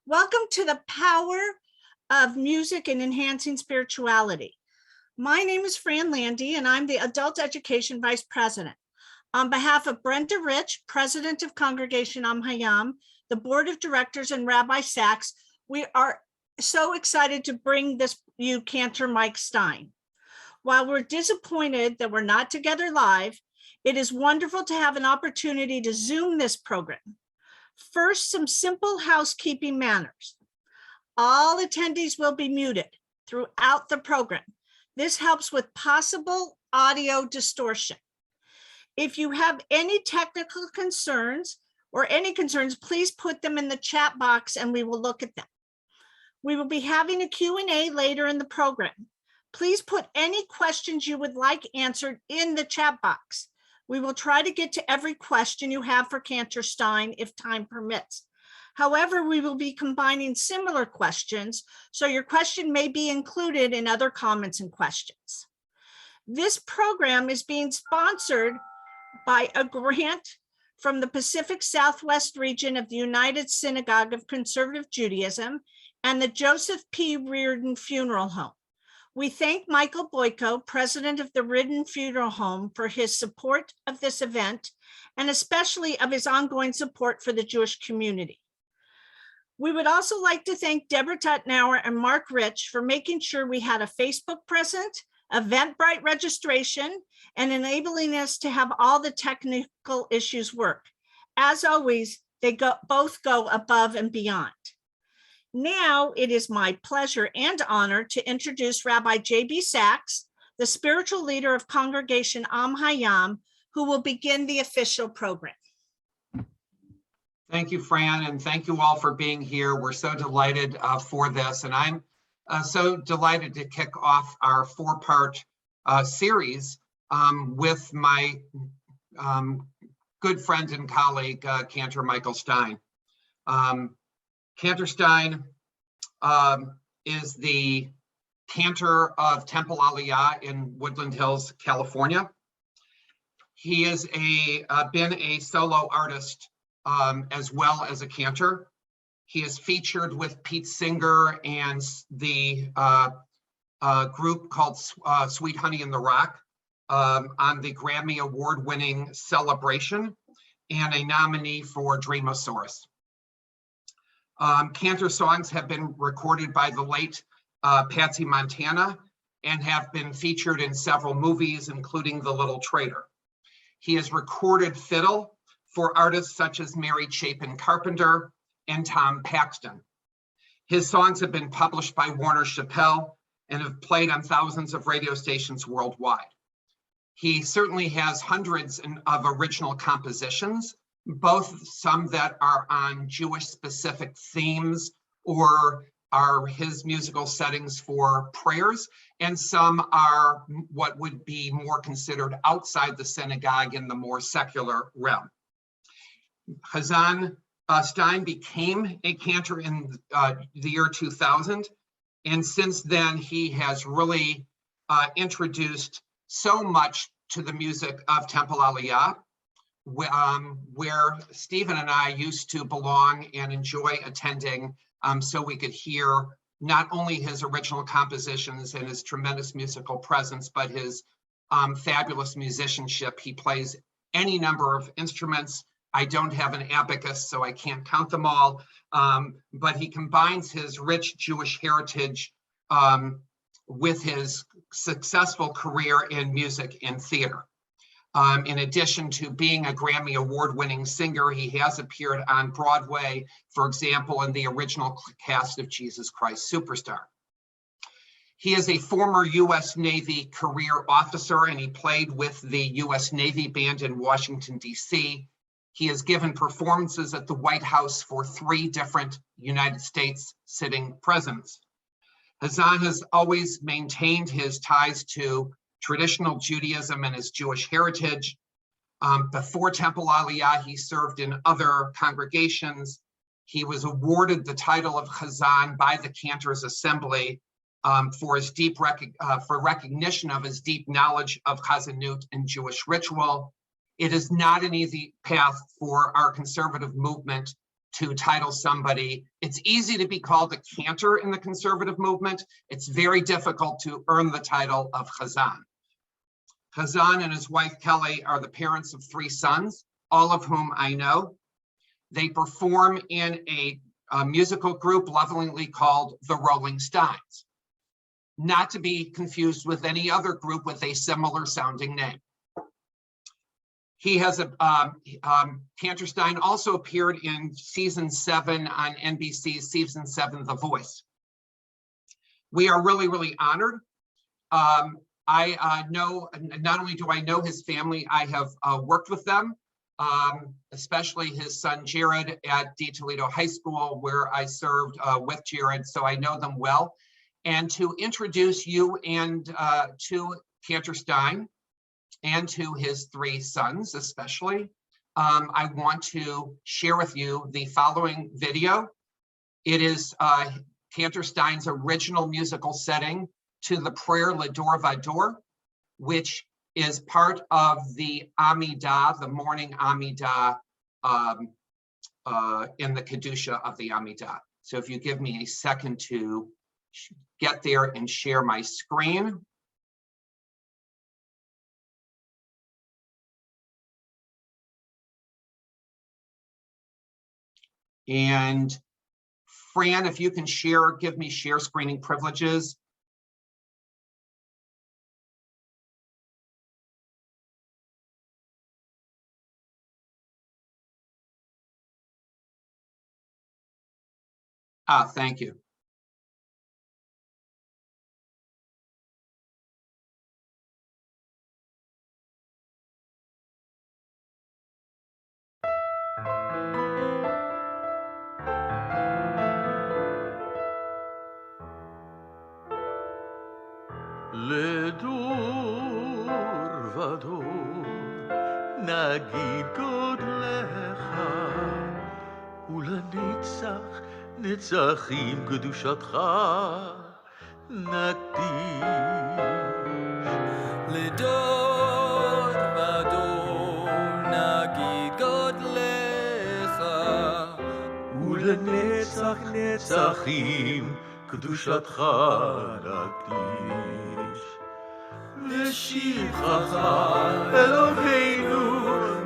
Welcome to the power of music and enhancing spirituality. My name is Fran Landy, and I'm the Adult Education Vice President. On behalf of Brenda Rich, President of Congregation Hayam, the Board of Directors, and Rabbi Sachs, we are so excited to bring you Cantor Mike Stein. While we're disappointed that we're not together live, it is wonderful to have an opportunity to Zoom this program. First, some simple housekeeping manners. All attendees will be muted throughout the program. This helps with possible audio distortion. If you have any technical concerns or any concerns, please put them in the chat box and we will look at them. We will be having a Q&A later in the program. Please put any questions you would like answered in the chat box. We will try to get to every question you have for Cantor Stein if time permits. However, we will be combining similar questions, so your question may be included in other comments and questions. This program is being sponsored by a grant from the Pacific Southwest region of the United Synagogue of Conservative Judaism and the Joseph P. Reardon Funeral Home. We thank Michael Boyko, president of the Reardon Funeral Home, for his support of this event, and especially of his ongoing support for the Jewish community. We would also like to thank Deborah Tuttenauer and Mark Rich for making sure we had a Facebook presence, Eventbrite registration, and enabling us to have all the technical issues work. As always, they both go above and beyond. Now it is my pleasure and honor to introduce Rabbi J.B. Sachs, the spiritual leader of Congregation Hayam, who will begin the official program. Thank you, Fran, and thank you all for being here. We're so delighted for this, and I'm so delighted to kick off our four-part series with my good friend and colleague, Cantor Michael Stein. Cantor Stein is the cantor of Temple Aliyah in Woodland Hills, California. He has been a solo artist as well as a cantor. He is featured with Pete Seeger and the group called Sweet Honey in the Rock on the Grammy Award winning cELLAbration and a nominee for forDreamosaurus. Cantor songs have been recorded by the late Patsy Montana and have been featured in several movies, including The Little Traitor. He has recorded fiddle for artists such as Mary Chapin Carpenter and Tom Paxton. His songs have been published by Warner Chappell and have played on thousands of radio stations worldwide. He certainly has hundreds of original compositions, both some that are on Jewish specific themes or are his musical settings for prayers, and some are what would be more considered outside the synagogue in the more secular realm. Hazzan Stein became a cantor in the year 2000, and since then he has really introduced so much to the music of Temple Aliyah, where Stephen and I used to belong and enjoy attending so we could hear not only his original compositions and his tremendous musical presence, but his fabulous musicianship. He plays any number of instruments. I don't have an abacus, so I can't count them all, but he combines his rich Jewish heritage with his successful career in music and theater. In addition to being a Grammy Award-winning singer, he has appeared on Broadway, for example, in the original cast of Jesus Christ Superstar. He is a former U.S. Navy career officer, and he played with the U.S. Navy Band in Washington, D.C. He has given performances at the White House for 3 different United States sitting presidents. Hazzan has always maintained his ties to traditional Judaism and his Jewish heritage. Before Temple Aliyah, he served in other congregations. He was awarded the title of Hazzan by the Cantors Assembly for his recognition of his deep knowledge of Chazanut and Jewish ritual. It is not an easy path for our conservative movement to title somebody. It's easy to be called a cantor in the conservative movement. It's very difficult to earn the title of Hazzan. Hazzan and his wife Kelly are the parents of 3 sons, all of whom I know. They perform in a musical group lovingly called the Rolling Steins, not to be confused with any other group with a similar sounding name. He has Cantor Stein also appeared in season 7 on NBC's season 7, The Voice. We are really, really honored. I know, not only do I know his family, I have worked with them, especially his son Jared at D. Toledo High School, where I served with Jared, so I know them well. And to introduce you and to Cantor Stein and to his 3 sons especially, I want to share with you the following video. It is Cantor Stein's original musical setting to the prayer L'Ador Vador, which is part of the Amidah, the morning Amidah, in the Kedusha of the Amidah. So if you give me a second to get there and share my screen. And Fran, if you can share, give me share screening privileges. Thank you. לדור ודור נגיד גודלך ולנצח נצחים קדושתך נקדיש. לדור ודור נגיד גודלך ולנצח נצחים קדושתך נקדיש. לשבחך אלוהינו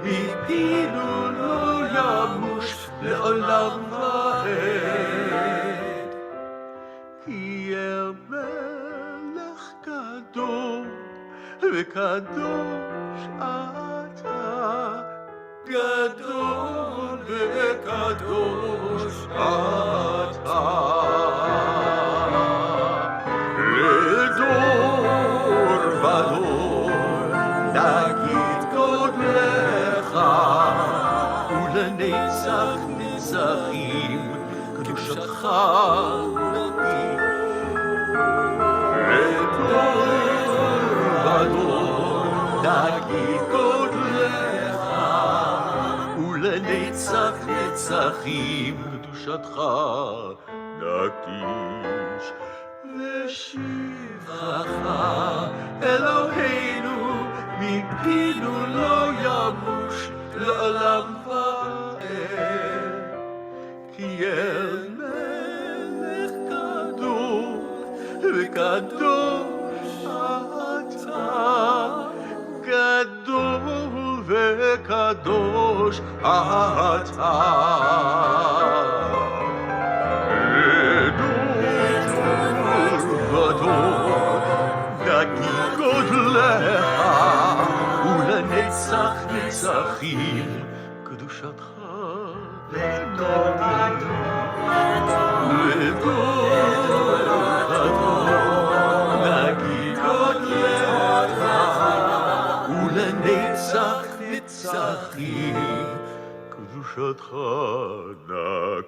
מפינו לא ימוש לעולם ועד. כי אל מלך גדול וקדוש אתה, גדול וקדוש אתה. נגיד גודלך ולנצח נצחים קדושתך נקדיש. לדור ודור נגיד גודלך ולנצח נצחים קדושתך נקדיש. ושבחך אלוהינו מפינו לא ימוש לעולם ועד. כי אל מלך גדול וקדוש אתה, גדול וקדוש אתה. נגיד גודלך ולנצח נצחים קדושתך לדור נגיד גודלך ולנצח נצחים קדושתך נקדיש.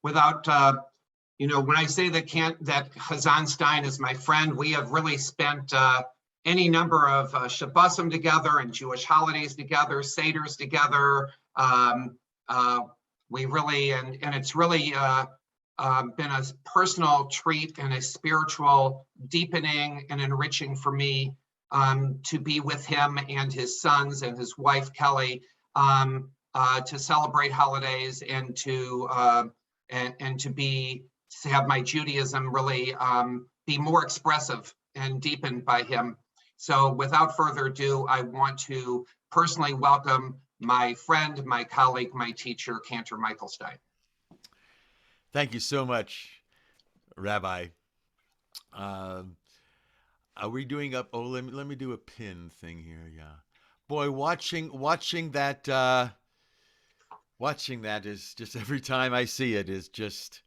Without, you know, when I say that Hazzan Stein is my friend, we have really spent any number of Shabbosim together and Jewish holidays together, Seders together. We really, and it's really been a personal treat and a spiritual deepening and enriching for me to be with him and his sons and his wife, Kelly, to celebrate holidays and to have my Judaism really be more expressive and deepened by him. So without further ado, I want to personally welcome my friend, my colleague, my teacher, Cantor Michael Stein. Thank you so much, Rabbi. Are we doing up? Oh, let me do a pin thing here. Yeah, boy, watching that is just, every time I see it is just,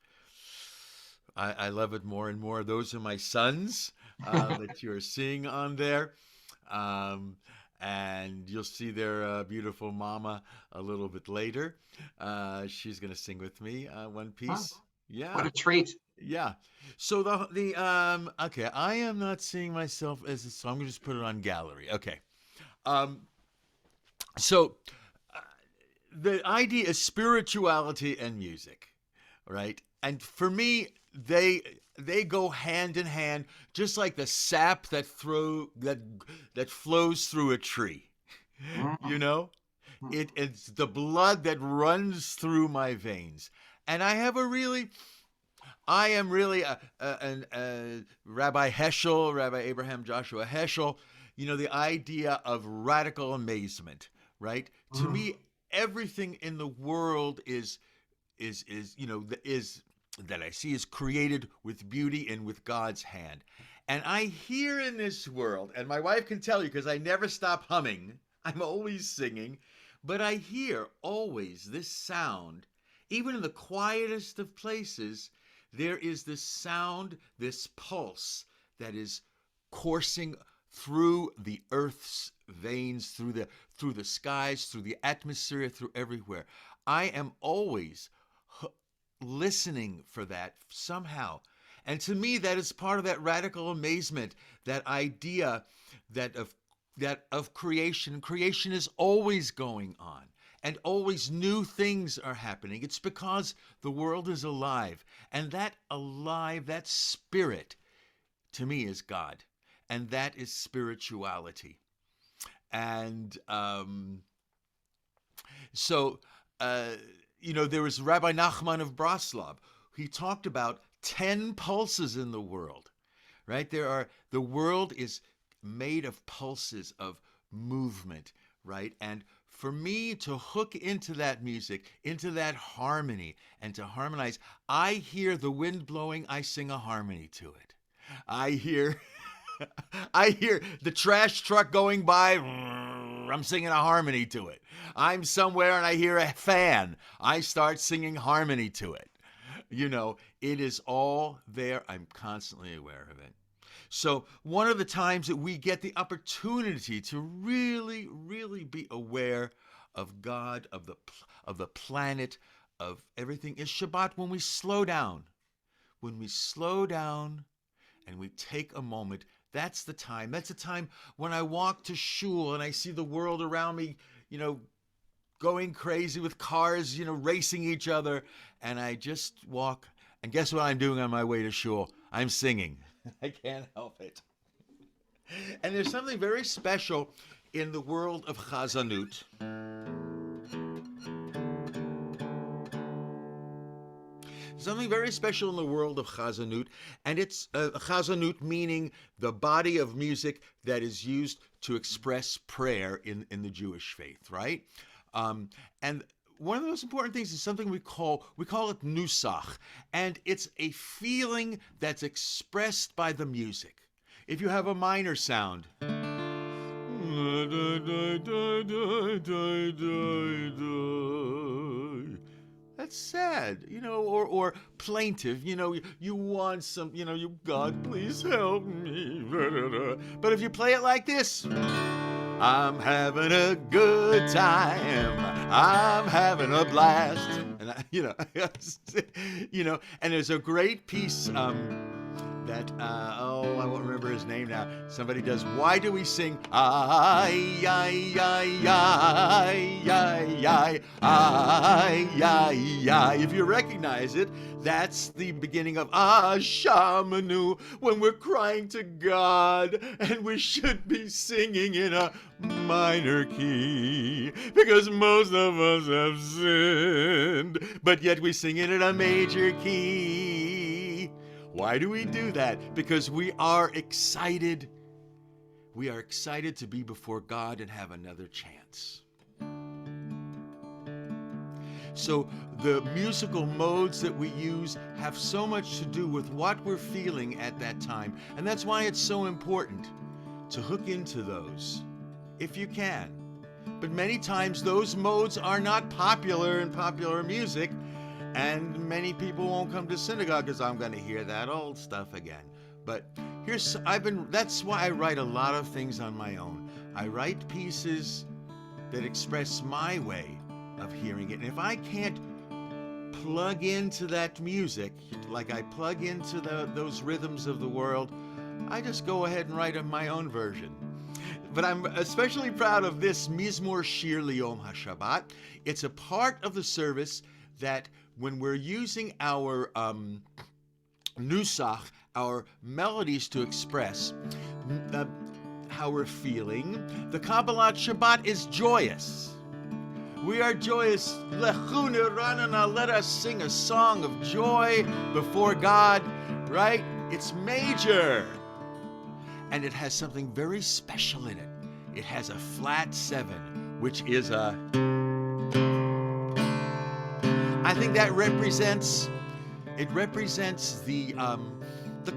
I love it more and more. Those are my sons that you're seeing on there. And you'll see their beautiful mama a little bit later. She's going to sing with me one piece. Oh, yeah. What a treat. Yeah. So okay, I am not seeing myself as so I'm going to just put it on gallery. Okay. So the idea is spirituality and music, right? And for me, they go hand in hand, just like the sap that flows through a tree. You know, it's the blood that runs through my veins, and I am really Rabbi Heschel, Rabbi Abraham Joshua Heschel. You know, the idea of radical amazement, right? To me, everything in the world is that I see is created with beauty and with God's hand. And I hear in this world, and my wife can tell you because I never stop humming, I'm always singing, but I hear always this sound, even in the quietest of places, there is this sound, this pulse that is coursing through the earth's veins, through the skies, through the atmosphere, through everywhere. I am always listening for that somehow. And to me, that is part of that radical amazement, that idea that of creation. Creation is always going on, and always new things are happening. It's because the world is alive, and that spirit, to me, is God, and that is spirituality. And there was Rabbi Nachman of Braslav. He talked about 10 pulses in the world, right? The world is made of pulses of movement, right? And for me to hook into that music, into that harmony, and to harmonize, I hear the wind blowing, I sing a harmony to it. I hear the trash truck going by, I'm singing a harmony to it. I'm somewhere and I hear a fan, I start singing harmony to it. You know, it is all there. I'm constantly aware of it. So one of the times that we get the opportunity to really, really be aware of God, of the planet, of everything, is Shabbat, when we slow down. When we slow down and we take a moment, that's the time. That's the time when I walk to shul and I see the world around me, going crazy with cars, racing each other. And I just walk. And guess what I'm doing on my way to shul? I'm singing. I can't help it. And there's something very special in the world of Chazanut. Something very special in the world of Chazanut, and it's Chazanut meaning the body of music that is used to express prayer in the Jewish faith, right? And one of the most important things is something we call it Nusakh, and it's a feeling that's expressed by the music. If you have a minor sound, that's sad, or plaintive, you want some, God, please help me. But if you play it like this, I'm having a good time, I'm having a blast, and and there's a great piece that I won't remember his name now. Somebody does. Why do we sing ay ay ay ay ay ay ay ay ay? If you recognize it, that's the beginning of Shamanu, when we're crying to God, and we should be singing in a minor key, because most of us have sinned, but yet we sing it in a major key. Why do we do that? Because we are excited. We are excited to be before God and have another chance. So the musical modes that we use have so much to do with what we're feeling at that time. And that's why it's so important to hook into those, if you can. But many times those modes are not popular in popular music, and many people won't come to synagogue because I'm going to hear that old stuff again. But that's why I write a lot of things on my own. I write pieces that express my way of hearing it. And if I can't plug into that music, like I plug into those rhythms of the world, I just go ahead and write my own version. But I'm especially proud of this Mizmor Shir Liyom HaShabbat. It's a part of the service that when we're using our Nusakh, our melodies to express how we're feeling, the Kabbalat Shabbat is joyous. We are joyous. Lechu niranana, let us sing a song of joy before God, right? It's major. And it has something very special in it. It has a flat 7, which is I think that represents the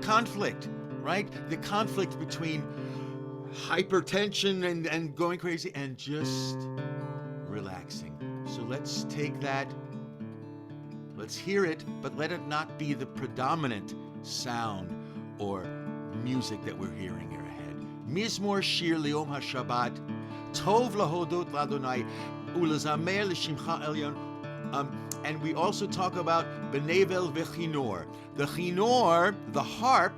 conflict, right? The conflict between hypertension and going crazy and just relaxing. So let's take that, let's hear it, but let it not be the predominant sound or music that we're hearing here ahead. Mizmor Shir Liyom HaShabbat, Tov Lahodot Ladonai, Ulezamer L'Shimcha Elyon. And we also talk about Benevel V'Chinor. The Chinor, the harp,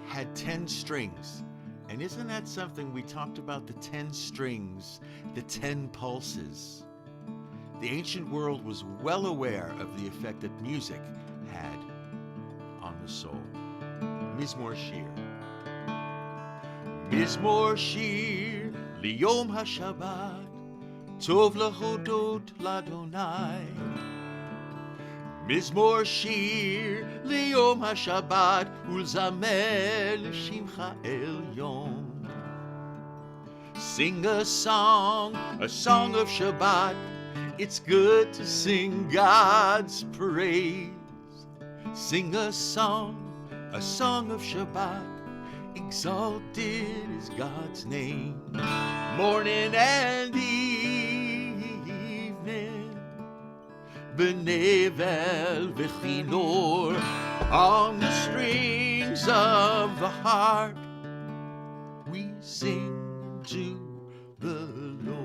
had 10 strings. And isn't that something? We talked about the 10 strings, the 10 pulses. The ancient world was well aware of the effect that music had on the soul. Mizmor Shir. Mizmor Shir Liyom HaShabbat, Tov Lahodot Ladonai. Mizmor Shir Liyom HaShabbat, Ulzamer L'Shimcha Elyon. Sing a song of Shabbat. It's good to sing God's praise. Sing a song of Shabbat. Exalted is God's name. Morning and evening, Benevel V'Chinor, on the strings of the harp, we sing to the Lord.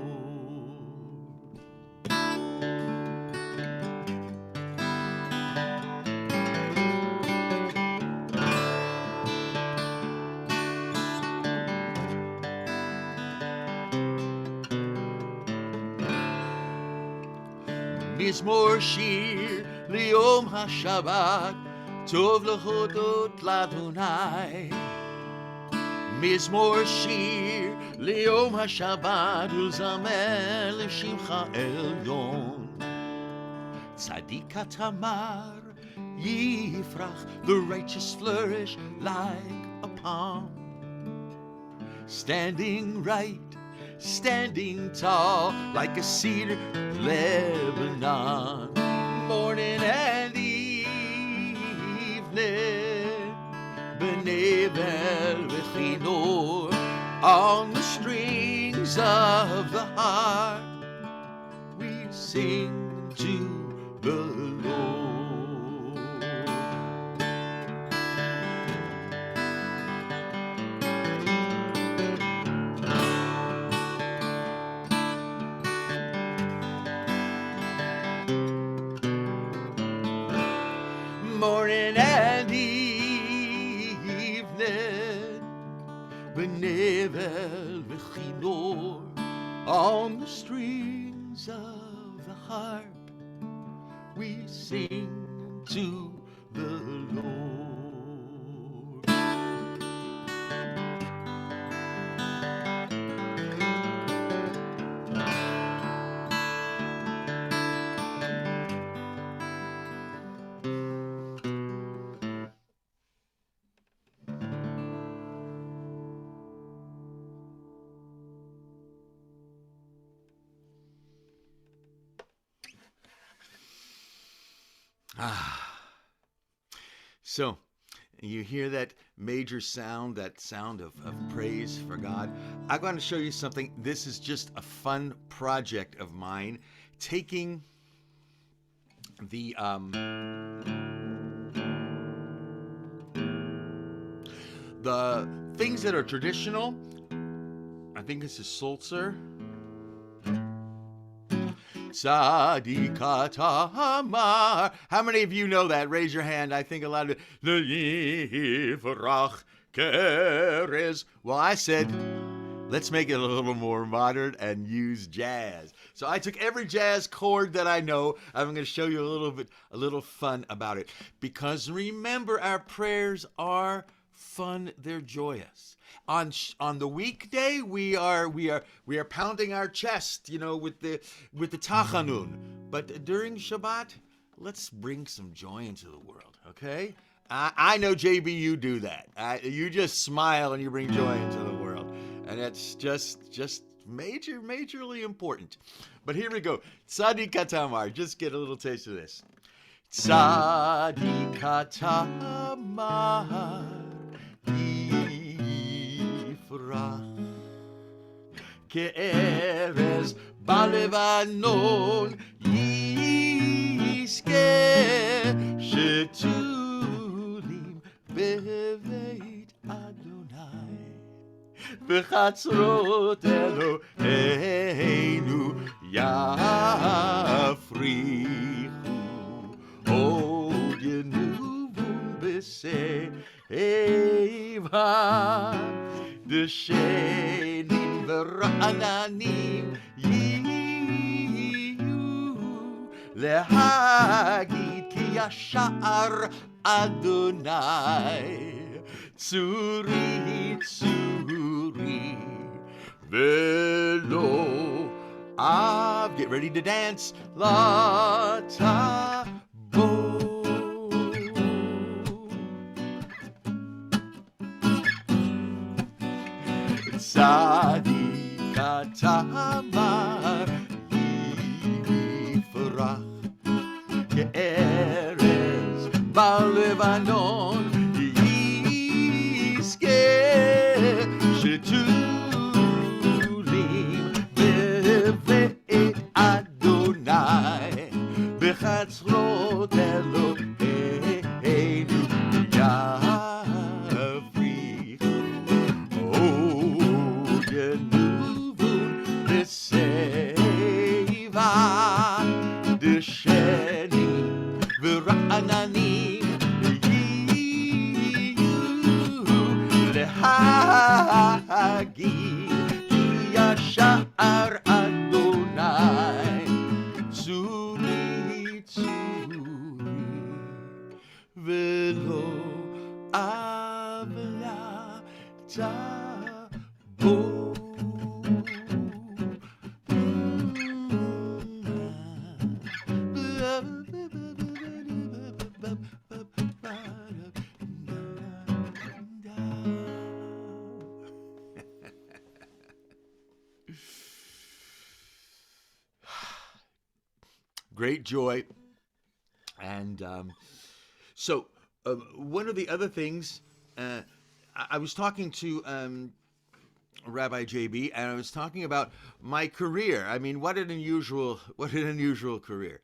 Mizmor Shir Liyom HaShabbat, Tov Lahodot Ladonai. Mizmor Shir Liyom HaShabbat, Ulzamer L'Shimcha Elyon. Tzadik Tamar Yifrach, the righteous flourish like a palm. Standing right, standing tall, like a cedar Lebanon. Morning and evening, Benevel V'Chinor, on the strings of the harp, we sing to the Lord. Morning v'chinor on the strings of the harp. We sing to the Lord. So, you hear that major sound, that sound of praise for God. I'm going to show you something. This is just a fun project of mine, taking the things that are traditional. I think this is Sulzer. Tzadikatamar. How many of you know that? Raise your hand. I think a lot of it. Well, I said, let's make it a little more modern and use jazz. So I took every jazz chord that I know. I'm going to show you a little fun about it. Because remember, our prayers are fun. They're joyous. On the weekday, we are pounding our chest, with the tachanun. But during Shabbat, let's bring some joy into the world, okay? I know, JB, you do that. You just smile and you bring joy into the world, and that's just majorly important. But here we go. Tzadikatamar. Just get a little taste of this. Tzadikatamar. כארז בלבנון יזכה שתולים בבית אדוני בחצרות אלוהינו יפריחו עוד ינובון בשיבה דשנים ורעננים יהיו להגיד כי ישר אדוני צורי צורי ולא אב. Get ready to dance. La tabo. Tzadikatamar yifrach כארז בלבנון יזכה שתולים בבית אדוני בחצרות אלוהינו יפריחו עוד ינובון בשיבה דשנים ורעננים יהיו להגיד כי ישר אדוני צורי צורי ולא עוולה תבוא. Great joy. And so one of the other things, I was talking to Rabbi JB, and I was talking about my career. I mean, what an unusual career.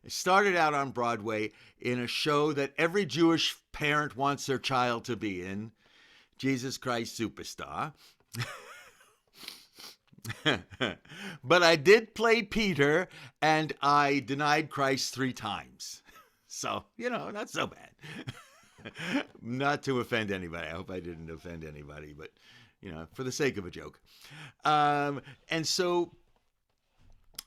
It started out on Broadway in a show that every Jewish parent wants their child to be in, Jesus Christ Superstar. But I did play Peter, and I denied Christ 3 times. So, not so bad. Not to offend anybody. I hope I didn't offend anybody, but, for the sake of a joke. And so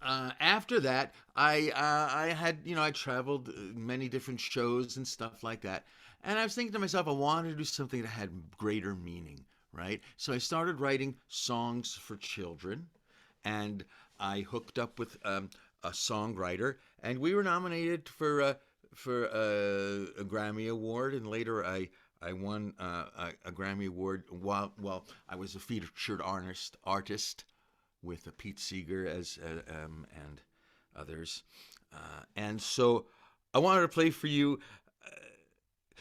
after that, I had, I traveled many different shows and stuff like that. And I was thinking to myself, I wanted to do something that had greater meaning, right? So I started writing songs for children, and I hooked up with a songwriter, and we were nominated for a Grammy Award, and later I won a Grammy Award while I was a featured artist with Pete Seeger and others. And so I wanted to play for you.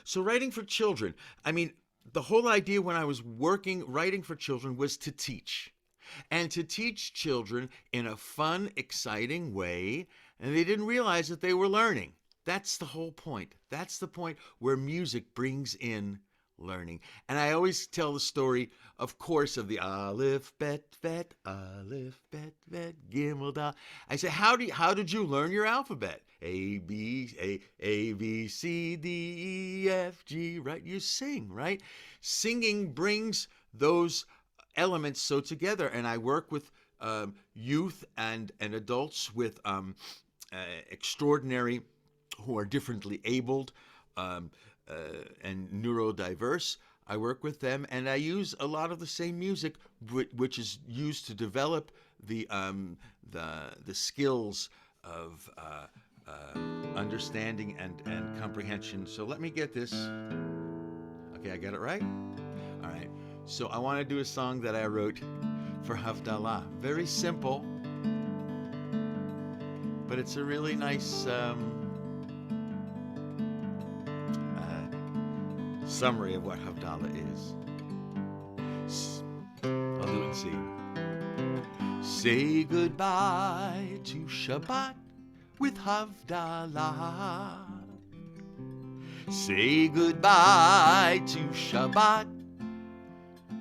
So writing for children, I mean, the whole idea when I was writing for children was to teach. And to teach children in a fun, exciting way, and they didn't realize that they were learning. That's the whole point. That's the point where music brings in learning. And I always tell the story, of course, of the Aleph, Bet, Bet, Aleph, Bet, Bet, Gimel, Dal. I say, how did you learn your alphabet? A, B, C, D, E, F, G, right? You sing, right? Singing brings those elements so together. And I work with youth and adults with extraordinary, who are differently abled and neurodiverse. I work with them, and I use a lot of the same music, which is used to develop the skills of understanding and comprehension. So let me get this. Okay, I got it right? All right. So I want to do a song that I wrote for Havdalah. Very simple, but it's a really nice summary of what Havdalah is. I'll do it in C. Say goodbye to Shabbat with Havdalah. Say goodbye to Shabbat.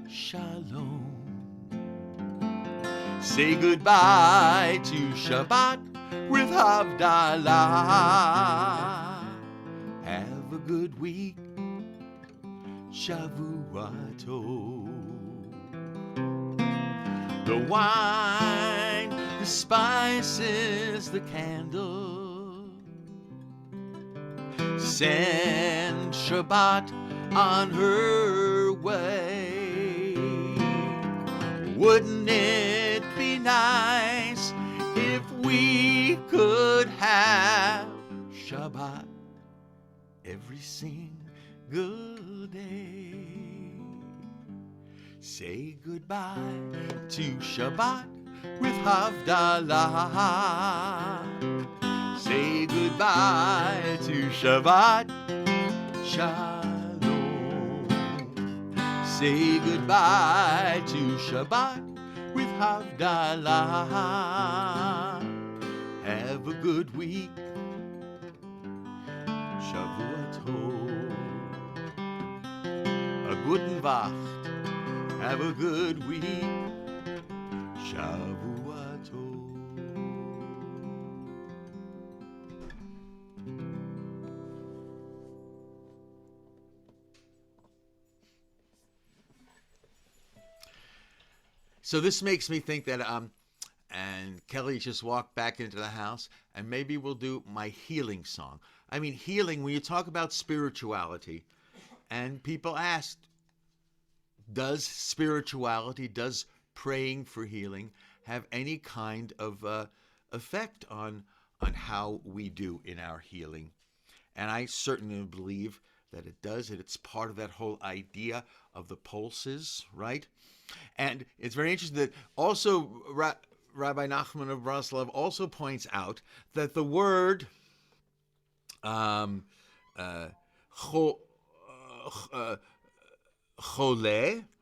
Shalom. Say goodbye to Shabbat with Havdalah. Have a good week. Shavua Tov. The wine, the spices, the candle. Send Shabbat on her way. Wouldn't it be nice if we could have Shabbat every single day? Say goodbye to Shabbat with Havdalah. Say goodbye to Shabbat. Shalom. Say goodbye to Shabbat with Havdalah. Have a good week. Shavua Tov. A guten Wacht. Have a good week. Shavua Tov. So this makes me think that and Kelly just walked back into the house, and maybe we'll do my healing song. I mean, healing, when you talk about spirituality, and people asked, does spirituality, does praying for healing have any kind of effect on how we do in our healing? And I certainly believe that it does, and it's part of that whole idea of the pulses, right? And it's very interesting that also Rabbi Nachman of Breslov also points out that the word chole,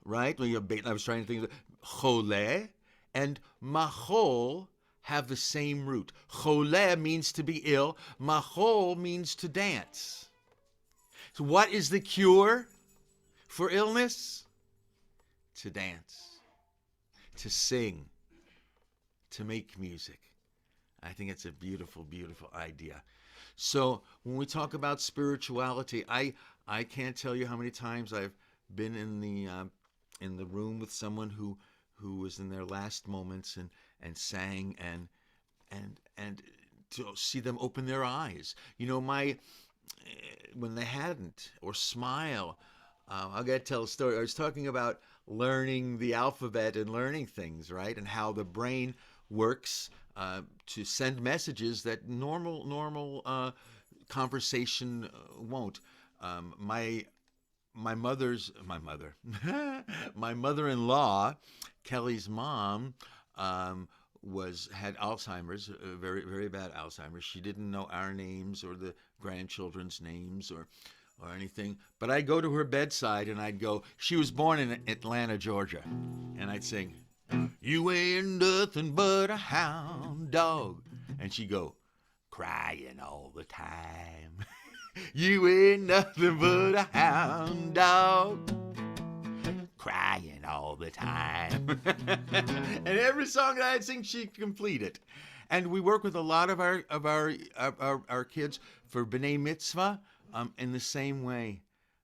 right? I was trying to think of chole and machol have the same root. Chole means to be ill. Machol means to dance. So what is the cure for illness? To dance, to sing, to make music. I think it's a beautiful, beautiful idea. So when we talk about spirituality, I can't tell you how many times I've been in the in the room with someone who was in their last moments and sang and to see them open their eyes. You know, when they hadn't, or smile. I got to tell a story. I was talking about learning the alphabet and learning things, right? And how the brain works to send messages that normal conversation won't. My mother-in-law, Kelly's mom, had Alzheimer's, very, very bad Alzheimer's. She didn't know our names or the grandchildren's names or anything. But I'd go to her bedside and I'd go, she was born in Atlanta, Georgia. And I'd sing, "You ain't nothing but a hound dog." And she'd go, "Crying all the time." "You ain't nothing but a hound dog, crying all the time." And every song that I'd sing, she'd complete it. And we work with a lot of our kids for B'nai Mitzvah in the same way.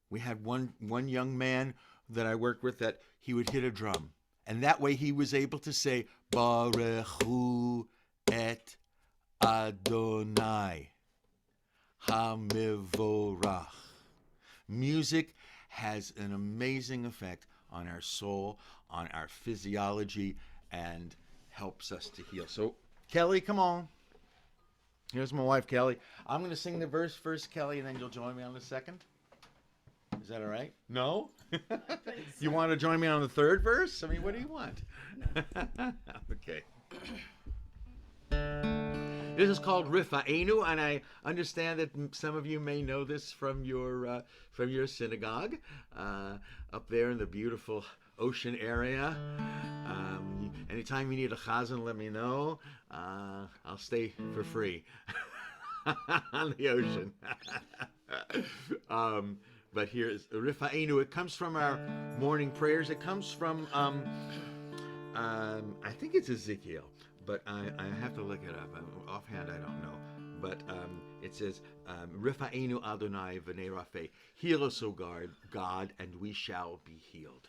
We had one young man that I worked with that he would hit a drum. And that way he was able to say, "Barechu et Adonai HaMevorach." Music has an amazing effect on our soul, on our physiology, and helps us to heal. So, Kelly, come on. Here's my wife, Kelly. I'm going to sing the verse first, Kelly, and then you'll join me on the second. Is that all right? No? You want to join me on the third verse? I mean, what do you want? Okay. This is called Rifa'enu, and I understand that some of you may know this from your synagogue up there in the beautiful ocean area. Anytime you need a chazan, let me know. I'll stay for free on the ocean. But here's Rifa'enu. It comes from our morning prayers. It comes from, I think it's Ezekiel, but I have to look it up. Offhand, I don't know. But it says, Rifa'enu Adonai v'nei Rafeh. Heal us, O God, and we shall be healed.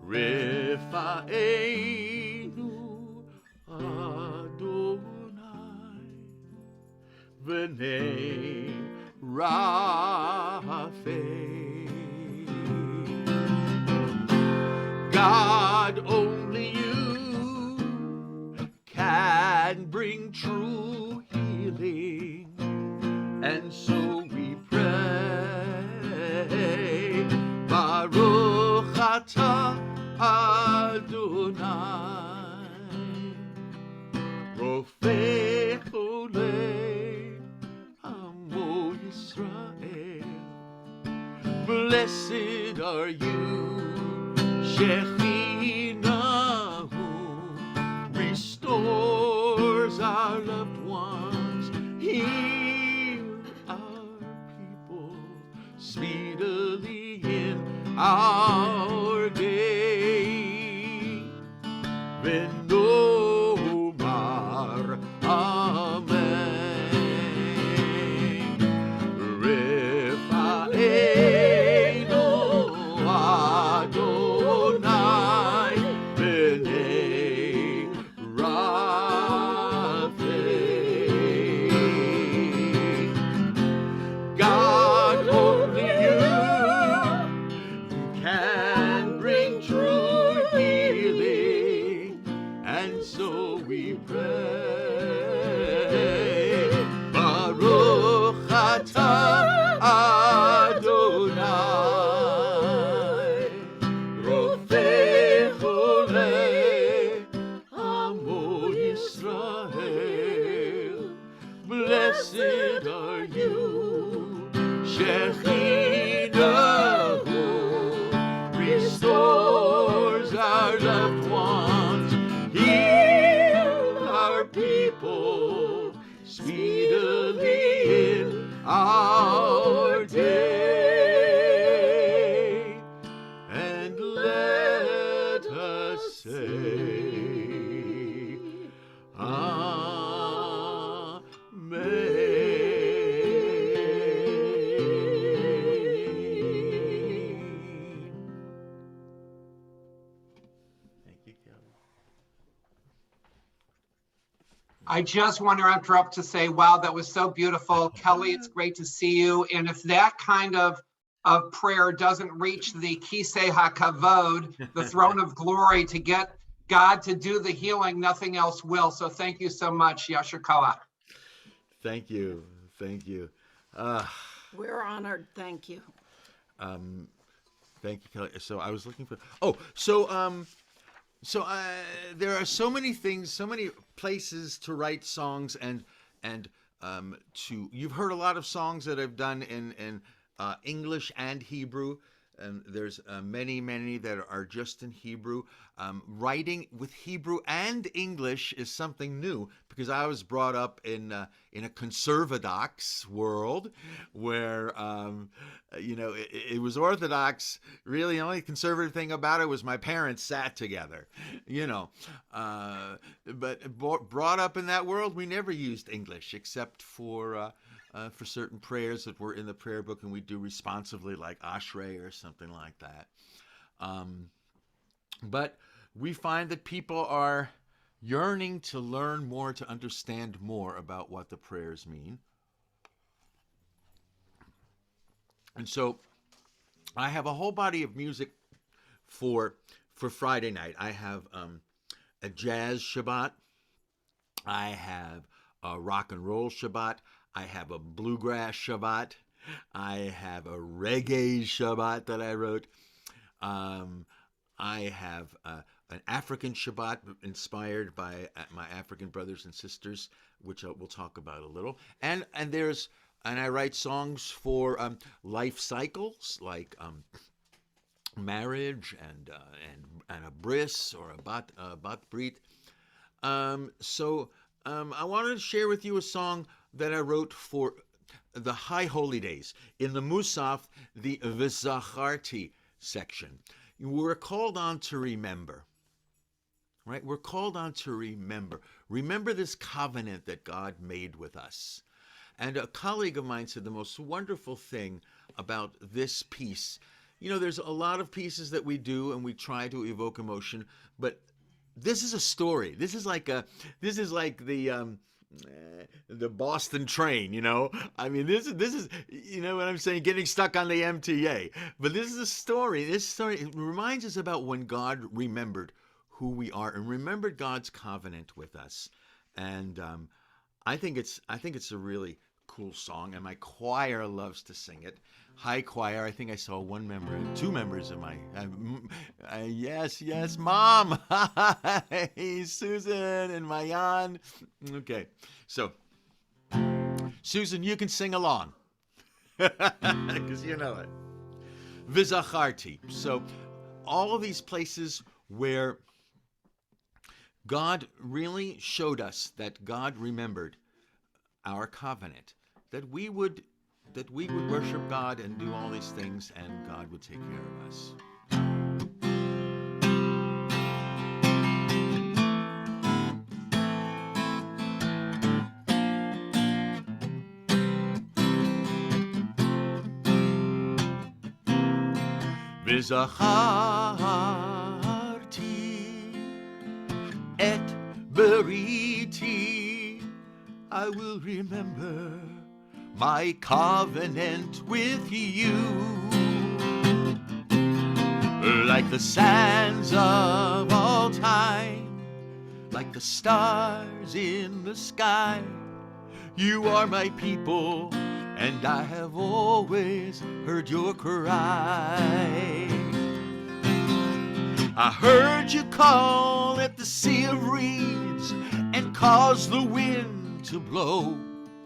Rifa'enu Adonai v'nei Rafeh. God, only you can bring true healing, and so we pray. Baruch atah Adonai, Rofei Cholei Amo Yisrael. Blessed are you, Shechinahu, restores our loved ones, heal our people speedily in our day. Venomar Amen. Rifa'enu Adonai v'nei Rafeh. God, only you can bring true healing, and so we pray. Baruch atah Adonai, Rofei Cholei Amo Yisrael. Blessed are you, Shechinahu, restores our loved ones, heal our people speedily in our day, and let us say, Amen. I just want to interrupt to say, wow, that was so beautiful. Kelly, it's great to see you. And if that kind of prayer doesn't reach the Kisei HaKavod, the throne of glory, to get God to do the healing, nothing else will. So thank you so much, Yasher Koach. Thank you. Thank you. We're honored. Thank you. Thank you, Kelly. So I was looking for. There are so many things, so many places to write songs, and you've heard a lot of songs that I've done in English and Hebrew, and there's many that are just in Hebrew. Writing with Hebrew and English is something new, because I was brought up in a conservadox world where it was Orthodox. Really, the only conservative thing about it was my parents sat together, But brought up in that world, we never used English except for certain prayers that were in the prayer book, and we do responsively, like Ashrei or something like that. But we find that people are yearning to learn more, to understand more about what the prayers mean. And so I have a whole body of music for Friday night. I have a jazz Shabbat. I have a rock and roll Shabbat. I have a bluegrass Shabbat. I have a reggae Shabbat that I wrote. I have an African Shabbat inspired by my African brothers and sisters, which we'll talk about a little. And I write songs for life cycles, like marriage and a bris or a bat brit. So I wanted to share with you a song that I wrote for the High Holy Days in the Nusakh, the V'zacharti section. We're called on to remember, right? We're called on to remember. Remember this covenant that God made with us. And a colleague of mine said the most wonderful thing about this piece. There's a lot of pieces that we do and we try to evoke emotion, but this is a story. This is like the Boston train, I mean, this is, what I'm saying, getting stuck on the MTA. But this is a story. This story, it reminds us about when God remembered who we are and remembered God's covenant with us. And I think it's a really cool song, and my choir loves to sing it. Hi, choir. I think I saw two members of my, yes, Mom. Hey, Susan and Mayan. Okay, so Susan, you can sing along because you know it. V'zacharti. So all of these places where God really showed us that God remembered our covenant, that we would worship God and do all these things, and God would take care of us. V'zacharti et beriti, I will remember my covenant with you. Like the sands of all time, like the stars in the sky, you are my people, and I have always heard your cry. I heard you call at the Sea of Reeds and cause the wind to blow.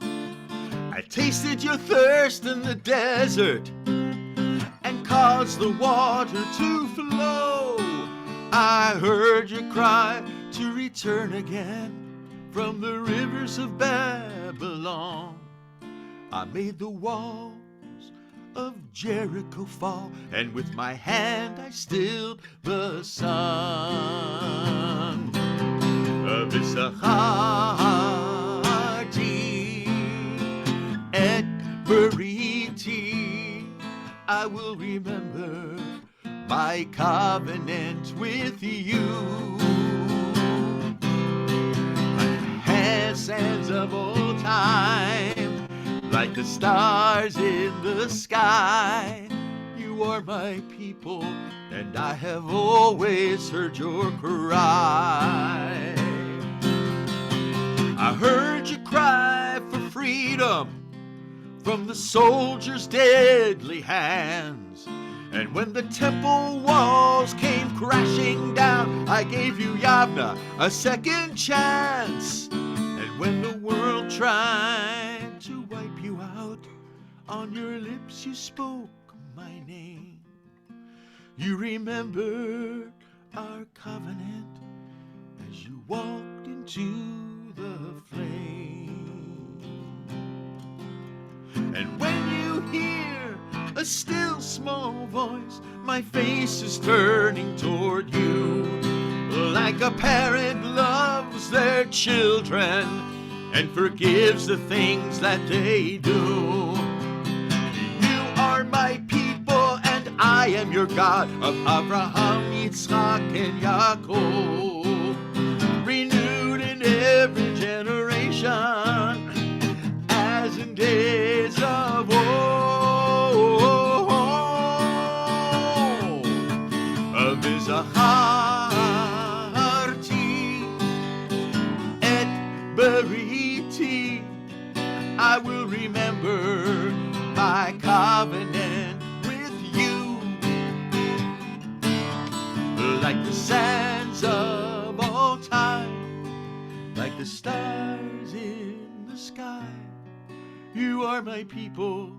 I tasted your thirst in the desert and caused the water to flow. I heard your cry to return again from the rivers of Babylon. I made the walls of Jericho fall, and with my hand I stilled the sun. V'zacharti et beriti, I will remember my covenant with you. My hands sands of old time, like the stars in the sky. You are my people, and I have always heard your cry. I heard you cry for freedom from the soldiers' deadly hands. And when the temple walls came crashing down, I gave you, Yavna, a second chance. And when the world tried to wipe you out, on your lips you spoke my name. You remembered our covenant as you walked into the flame. And when you hear a still small voice, my face is turning toward you, like a parent loves their children and forgives the things that they do. You are my people, and I am your God of Abraham, Yitzchak, and Yaakov, renewed in every generation, as in days of old. Zaharti et beriti, I will remember my covenant with you, like the sands of all time, like the stars in the sky. You are my people,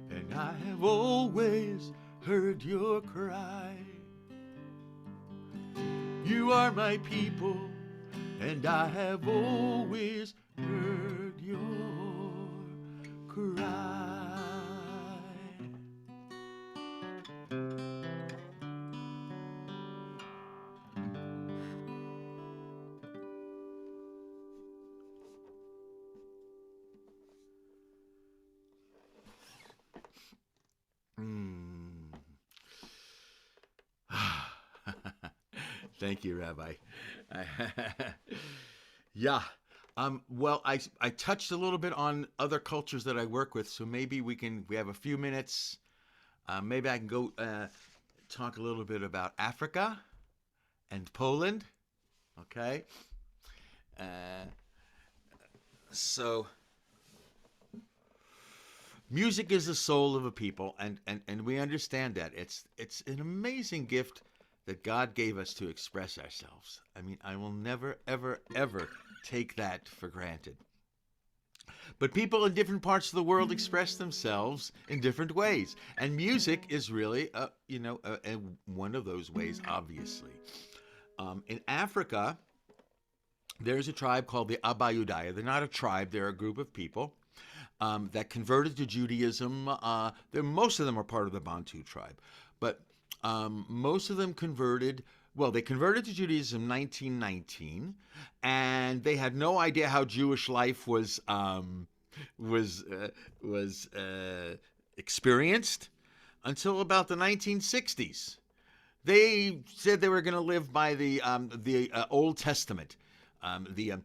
and I have always heard your cry. You are my people, and I have always heard your cry. Thank you, Rabbi. Yeah. Well, I touched a little bit on other cultures that I work with, so maybe we have a few minutes. Maybe I can go talk a little bit about Africa and Poland. Okay. So music is the soul of a people, and we understand that. It's an amazing gift that God gave us to express ourselves. I mean, I will never, ever, ever take that for granted. But people in different parts of the world express themselves in different ways. And music is really, one of those ways, obviously. In Africa, there's a tribe called the Abayudaya. They're not a tribe, they're a group of people that converted to Judaism. Most of them are part of the Bantu tribe. But most of them converted. Well, they converted to Judaism in 1919, and they had no idea how Jewish life was experienced until about the 1960s. They said they were going to live by the Old Testament. The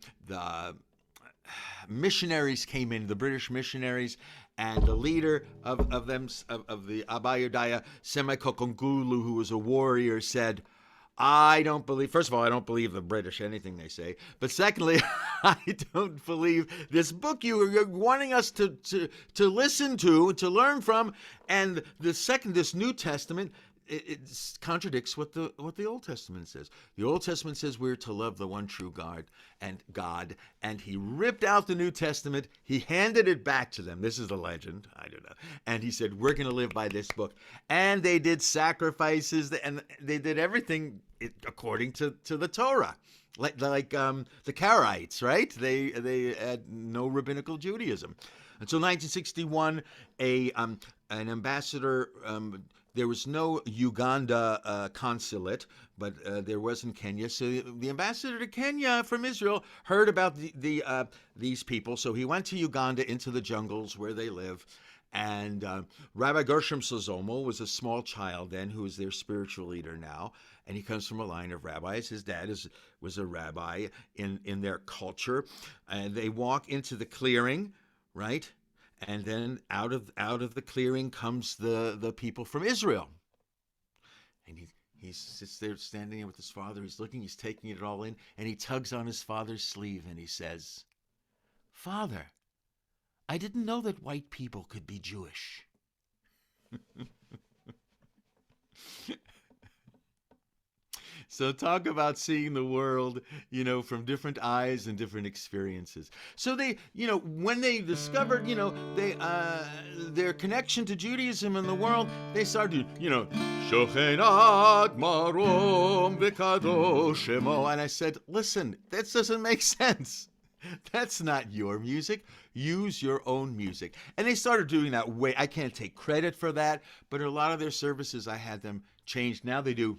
missionaries came in, the British missionaries. And the leader of the Abayudaya, Semikokongulu, who was a warrior, said, first of all, I don't believe the British, anything they say. But secondly, I don't believe this book you're wanting us to listen to learn from. And this New Testament, it contradicts what the Old Testament says. The Old Testament says we're to love the one true God, and he ripped out the New Testament. He handed it back to them. This is the legend. I don't know. And he said, we're going to live by this book. And they did sacrifices, and they did everything according to the Torah. Like the Karaites, right? They had no rabbinical Judaism. Until 1961, an ambassador. There was no Uganda consulate, but there was in Kenya. So the ambassador to Kenya from Israel heard about these people. So he went to Uganda, into the jungles where they live, And Rabbi Gershom Sozomo was a small child then who is their spiritual leader now. And he comes from a line of rabbis. His dad was a rabbi in their culture. And they walk into the clearing, right? And then out of the clearing comes the people from Israel. And he sits there standing there with his father. He's looking, he's taking it all in. And he tugs on his father's sleeve and he says, "Father, I didn't know that white people could be Jewish." So talk about seeing the world, from different eyes and different experiences. So they, when they discovered, their connection to Judaism and the world, they started, Shochenat Marom V'Kadosh Shemo. And I said, listen, that doesn't make sense. That's not your music. Use your own music. And they started doing that way. I can't take credit for that, but a lot of their services, I had them changed. Now they do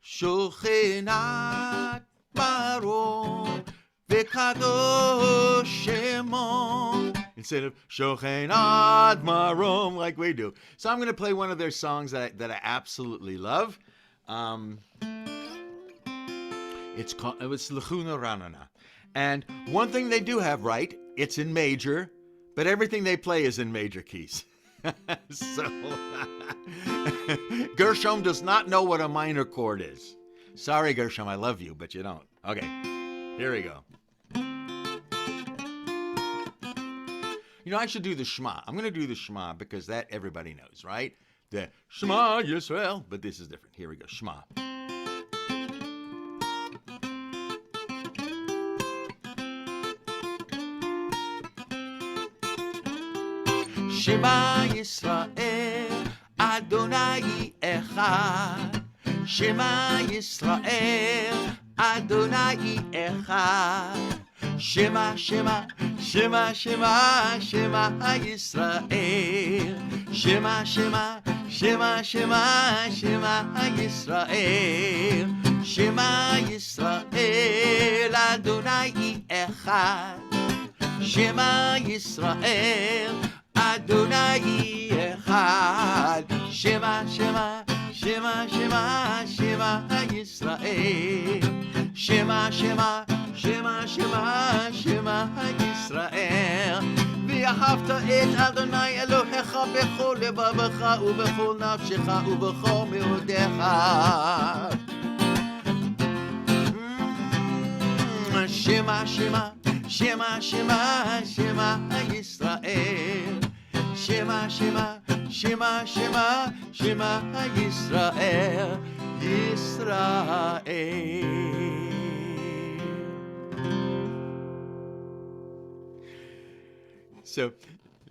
Shochenat Marom V'Kadosh Shemo instead of Shochenat Marom like we do. So I'm going to play one of their songs that I absolutely love. It's L'chuna Ranana. And one thing they do have right, it's in major, but everything they play is in major keys. So Gershom does not know what a minor chord is. Sorry, Gershom, I love you, but you don't. Okay, here we go. I should do the Shema. I'm going to do the Shema because that everybody knows, right? The Shema Yisrael, but this is different. Here we go, Shema. Shema Yisrael, Adonai Echad. Shema Yisrael, Adonai Echad. Shema, Shema, Shema, Shema, Shema Yisrael. Shema, Shema, Shema, Shema, Shema Yisrael. Shema Yisrael, Adonai Echad. Shema Yisrael, Adonai Echad. Shema, Shema, Shema, Shema, Shema Yisrael. Shema, Shema, Shema, Shema, Shema Yisrael. ואהבת את אדוני אלוהיך בכל לבבך ובכל נפשך ובכל מאודיך. Shema, Shema, Shema, Shema, Shema Yisrael. Shema, Shema, Shema, Shema, Shema Yisrael. Yisrael. So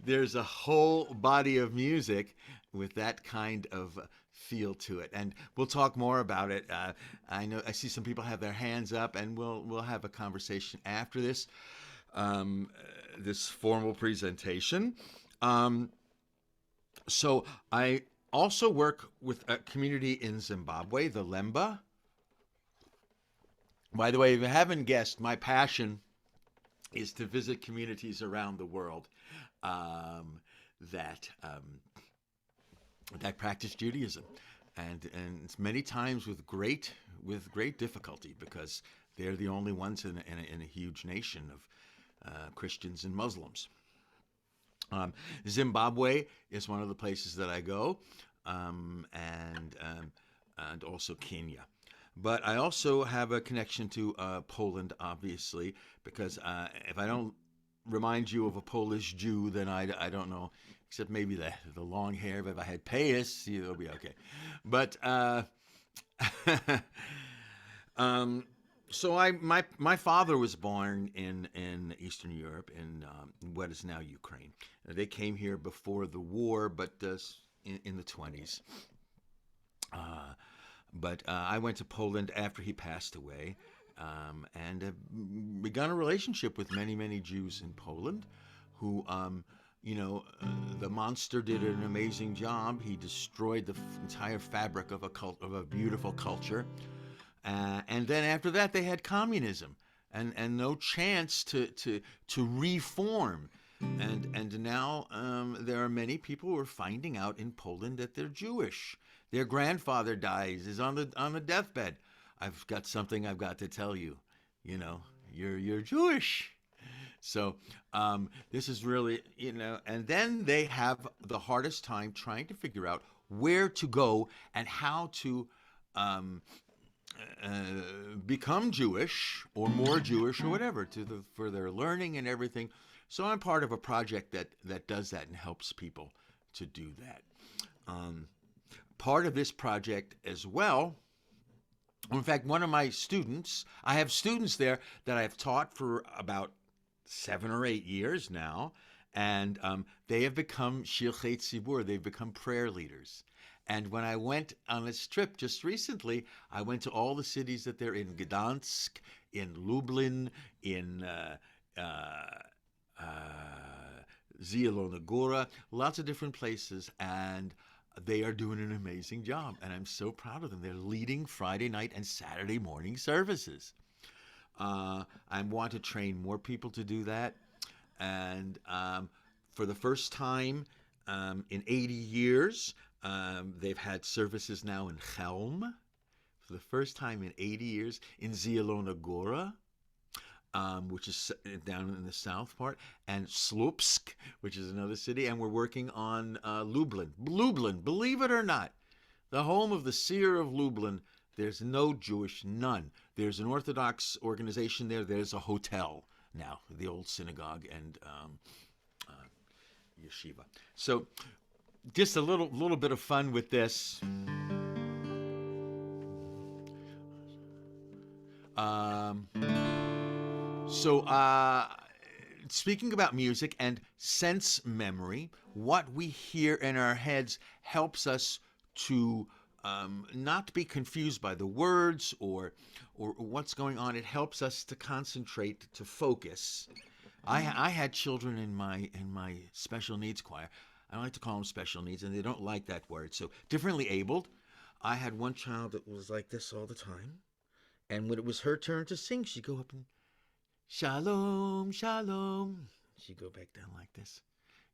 there's a whole body of music with that kind of feel to it, and we'll talk more about it. I see some people have their hands up, and we'll have a conversation after this this formal presentation. So I also work with a community in Zimbabwe, the Lemba. By the way, if you haven't guessed, my passion is to visit communities around the world that practice Judaism, and many times with great difficulty, because they're the only ones in a huge nation of Christians and Muslims. Zimbabwe is one of the places that I go, and also Kenya. But I also have a connection to Poland, obviously, because if I don't remind you of a Polish Jew, then I don't know, except maybe the long hair. But if I had payas, it'll be okay. But so my father was born in Eastern Europe, in what is now Ukraine. They came here before the war, but in the 20s. But I went to Poland after he passed away, and have begun a relationship with many Jews in Poland, who, the monster did an amazing job. He destroyed the entire fabric of a beautiful culture, and then after that they had communism, and no chance to reform. and now there are many people who are finding out in Poland that they're Jewish. Their grandfather dies, is on the deathbed. I've got something I've got to tell you. You know, you're Jewish. So this is really, and then they have the hardest time trying to figure out where to go and how to become Jewish or more Jewish or whatever for their learning and everything. So I'm part of a project that does that and helps people to do that. Part of this project as well, in fact, one of my students, I have students there that I've taught for about 7 or 8 years now, and they have become shilchei tzibur, they've become prayer leaders. And when I went on this trip just recently, I went to all the cities that they're in: Gdansk, in Lublin, in Zielona Góra, lots of different places, and they are doing an amazing job, and I'm so proud of them. They're leading Friday night and Saturday morning services. I want to train more people to do that, and for the first time in 80 years, they've had services now in Chelm, for the first time in 80 years, in Zielona Góra, which is down in the south part, and Słupsk, which is another city, and we're working on Lublin. Lublin, believe it or not, the home of the seer of Lublin. There's no Jewish, none. There's an Orthodox organization there. There's a hotel now, the old synagogue and yeshiva. So just a little bit of fun with this. Speaking about music and sense memory, what we hear in our heads helps us to not be confused by the words or what's going on. It helps us to concentrate, to focus. I had children in my special needs choir. I don't like to call them special needs, and they don't like that word. So differently abled. I had one child that was like this all the time, and when it was her turn to sing, she'd go up and shalom, shalom. She'd go back down like this,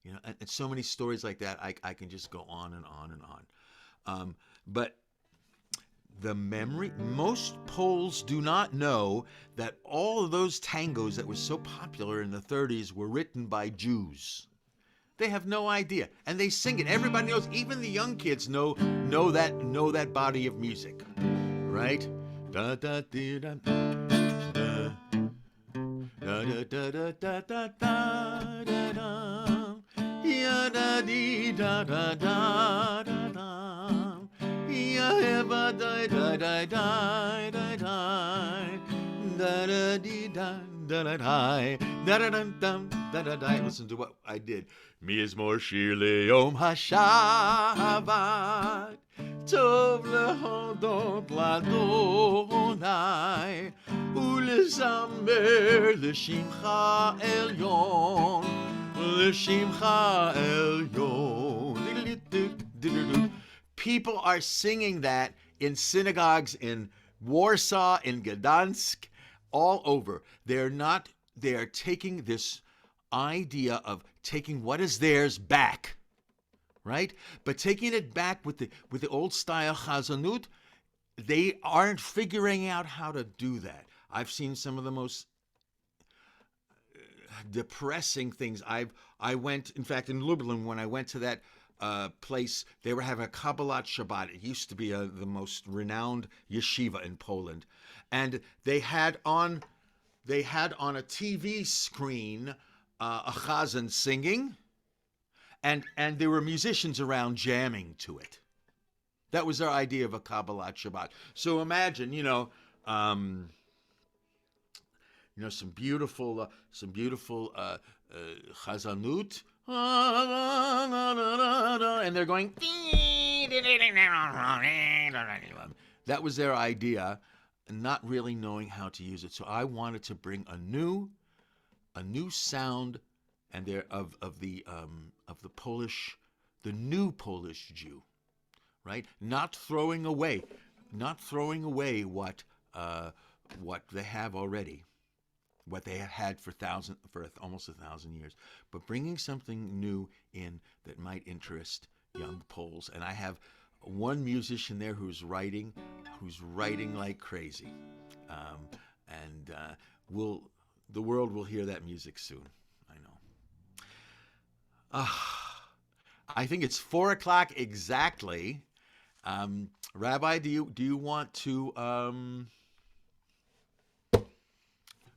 and so many stories like that. I can just go on and on and on. But the memory, most Poles do not know that all of those tangos that were so popular in the 30s were written by Jews. They have no idea, and they sing it. Everybody knows. Even the young kids know that body of music, right? Da da da da da da da da da da da da. Ya da dee da da da da da. Ya ba da da da da da da. Da da dee da da da da da da da da da da. Listen to what I did. Mizmor shir le'yom hashavat, tov lehodot l'Adonai, ulezamer l'shimcha elyon, l'shimcha elyon. People are singing that in synagogues in Warsaw, in Gdansk, all over. They are taking this idea of taking what is theirs back, right? But taking it back with the old style chazanut, they aren't figuring out how to do that. I've seen some of the most depressing things. I went, in fact, in Lublin, when I went to that place, they were having a Kabbalat Shabbat. It used to be the most renowned yeshiva in Poland, and they had on a TV screen a chazan singing, and there were musicians around jamming to it. That was their idea of a Kabbalat Shabbat. So imagine, some beautiful chazanut, and they're going. That was their idea, not really knowing how to use it. So I wanted to bring a new sound, and of the Polish, the new Polish Jew, right? Not throwing away what they have already. what they have had for almost 1,000 years, but bringing something new in that might interest young Poles. And I have one musician there who's writing like crazy, and the world will hear that music soon. I know. I think it's 4:00 exactly. Rabbi, do you want to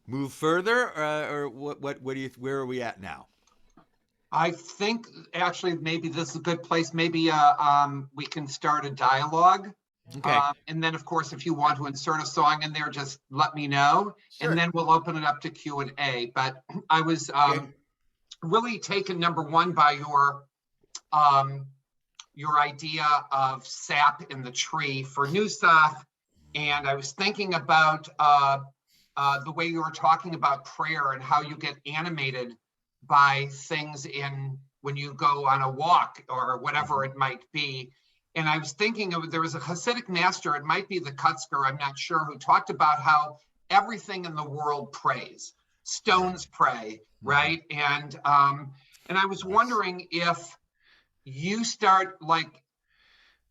move further, or what do you? Where are we at now? I think actually maybe this is a good place. Maybe we can start a dialogue. Okay. And then, of course, if you want to insert a song in there, just let me know. Sure. And then we'll open it up to Q&A. But I was really taken, number one, by your idea of sap in the tree for Nusakh. And I was thinking about the way you were talking about prayer and how you get animated by things when you go on a walk or whatever it might be. And I was thinking there was a Hasidic master, it might be the Kutzker, I'm not sure, who talked about how everything in the world prays. Stones pray, right? And I was wondering if you start, like,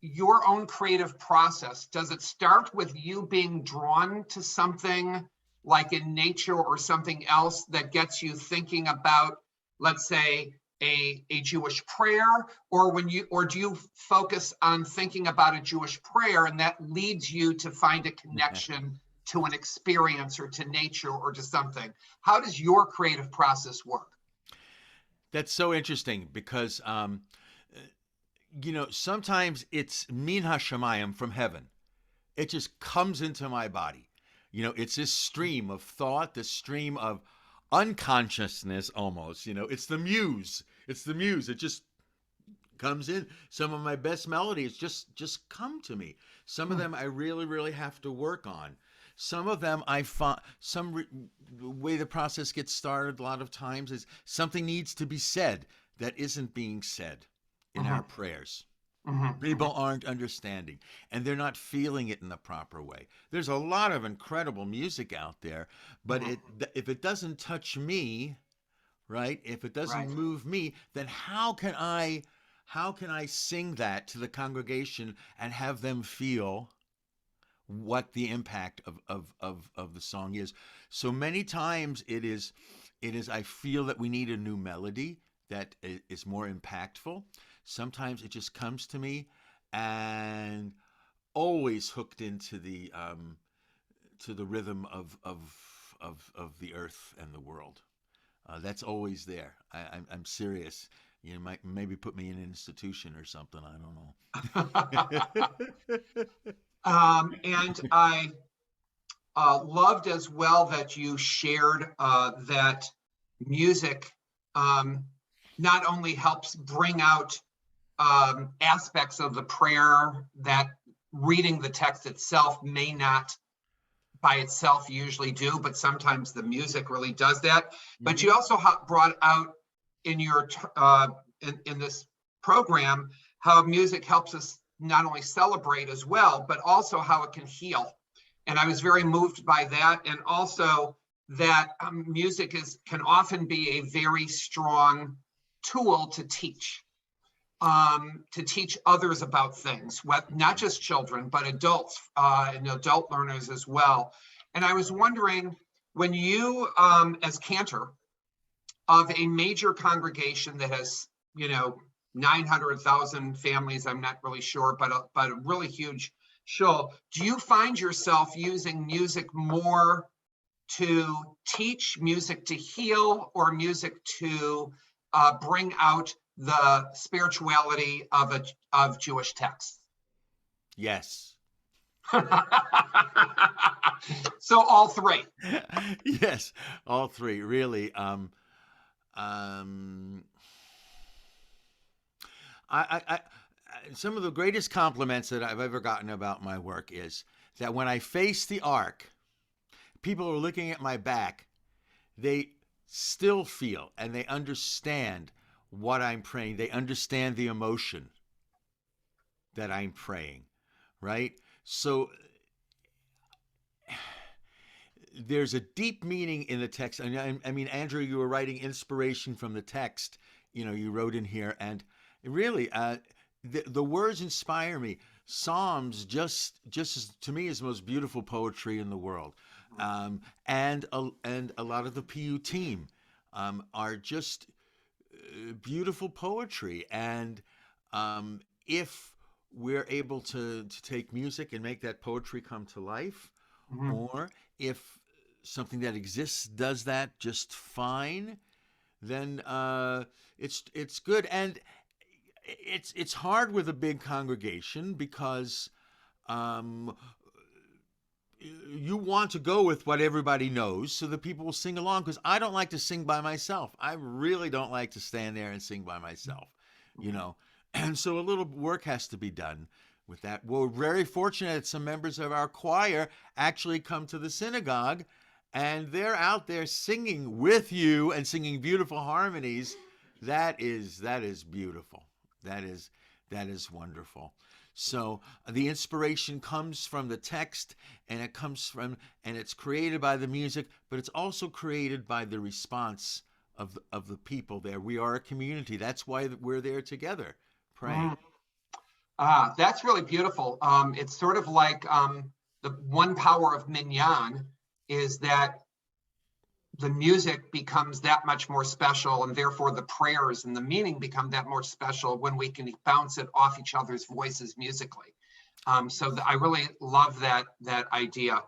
your own creative process, does it start with you being drawn to something like in nature or something else that gets you thinking about, let's say, a Jewish prayer, or do you focus on thinking about a Jewish prayer and that leads you to find a connection to an experience or to nature or to something? How does your creative process work? That's so interesting because sometimes it's min hashamayim, from heaven. It just comes into my body. It's this stream of thought, this stream of unconsciousness almost. It's the muse. It just comes in. Some of my best melodies just come to me. Some of them I really, really have to work on. Some of them I find, the way the process gets started a lot of times is something needs to be said that isn't being said in our prayers. People aren't understanding, and they're not feeling it in the proper way. There's a lot of incredible music out there, but if it doesn't touch me, right? If it doesn't move me, then how can I sing that to the congregation and have them feel what the impact of the song is? So many times it is I feel that we need a new melody that is more impactful. Sometimes it just comes to me, and always hooked into the rhythm of the earth and the world. That's always there. I'm serious. You might maybe put me in an institution or something. I don't know. And I loved as well that you shared that music not only helps bring out aspects of the prayer that reading the text itself may not by itself usually do, but sometimes the music really does that. But you also brought out in your in this program how music helps us not only celebrate as well, but also how it can heal. And I was very moved by that, and also that music can often be a very strong tool to teach others about things, not just children, but adults and adult learners as well. And I was wondering, when you, as cantor of a major congregation that has, 900,000 families, I'm not really sure, but a really huge show, do you find yourself using music more to teach, music to heal, or music to bring out the spirituality of Jewish texts? Yes. So all three. Yes, all three, really. I some of the greatest compliments that I've ever gotten about my work is that when I face the ark, people are looking at my back, they still feel and they understand what I'm praying. They understand the emotion that I'm praying, right? So there's a deep meaning in the text. I mean, Andrew, you were writing inspiration from the text. You wrote in here, and really, the words inspire me. Psalms just to me is the most beautiful poetry in the world, and a lot of the PU team are just beautiful poetry. And if we're able to take music and make that poetry come to life, or if something that exists does that just fine, then it's good. And it's hard with a big congregation because you want to go with what everybody knows so that people will sing along, because I don't like to sing by myself. I really don't like to stand there and sing by myself, and so a little work has to be done with that. We're very fortunate that some members of our choir actually come to the synagogue, and they're out there singing with you and singing beautiful harmonies. That is beautiful. That is wonderful. So the inspiration comes from the text, and it's created by the music, but it's also created by the response of the people there. We are a community. That's why we're there together praying. That's really beautiful. It's sort of like the one power of Minyan is that the music becomes that much more special, and therefore the prayers and the meaning become that more special when we can bounce it off each other's voices musically. I really love that idea.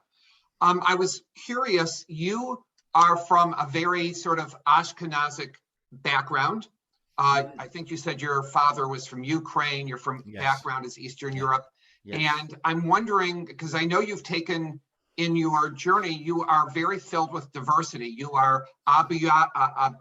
I was curious, you are from a very sort of Ashkenazic background. I think you said your father was from Ukraine, you're from background is Eastern Europe. Yes. And I'm wondering, because I know you've taken in your journey, you are very filled with diversity. You are Abuyidaya,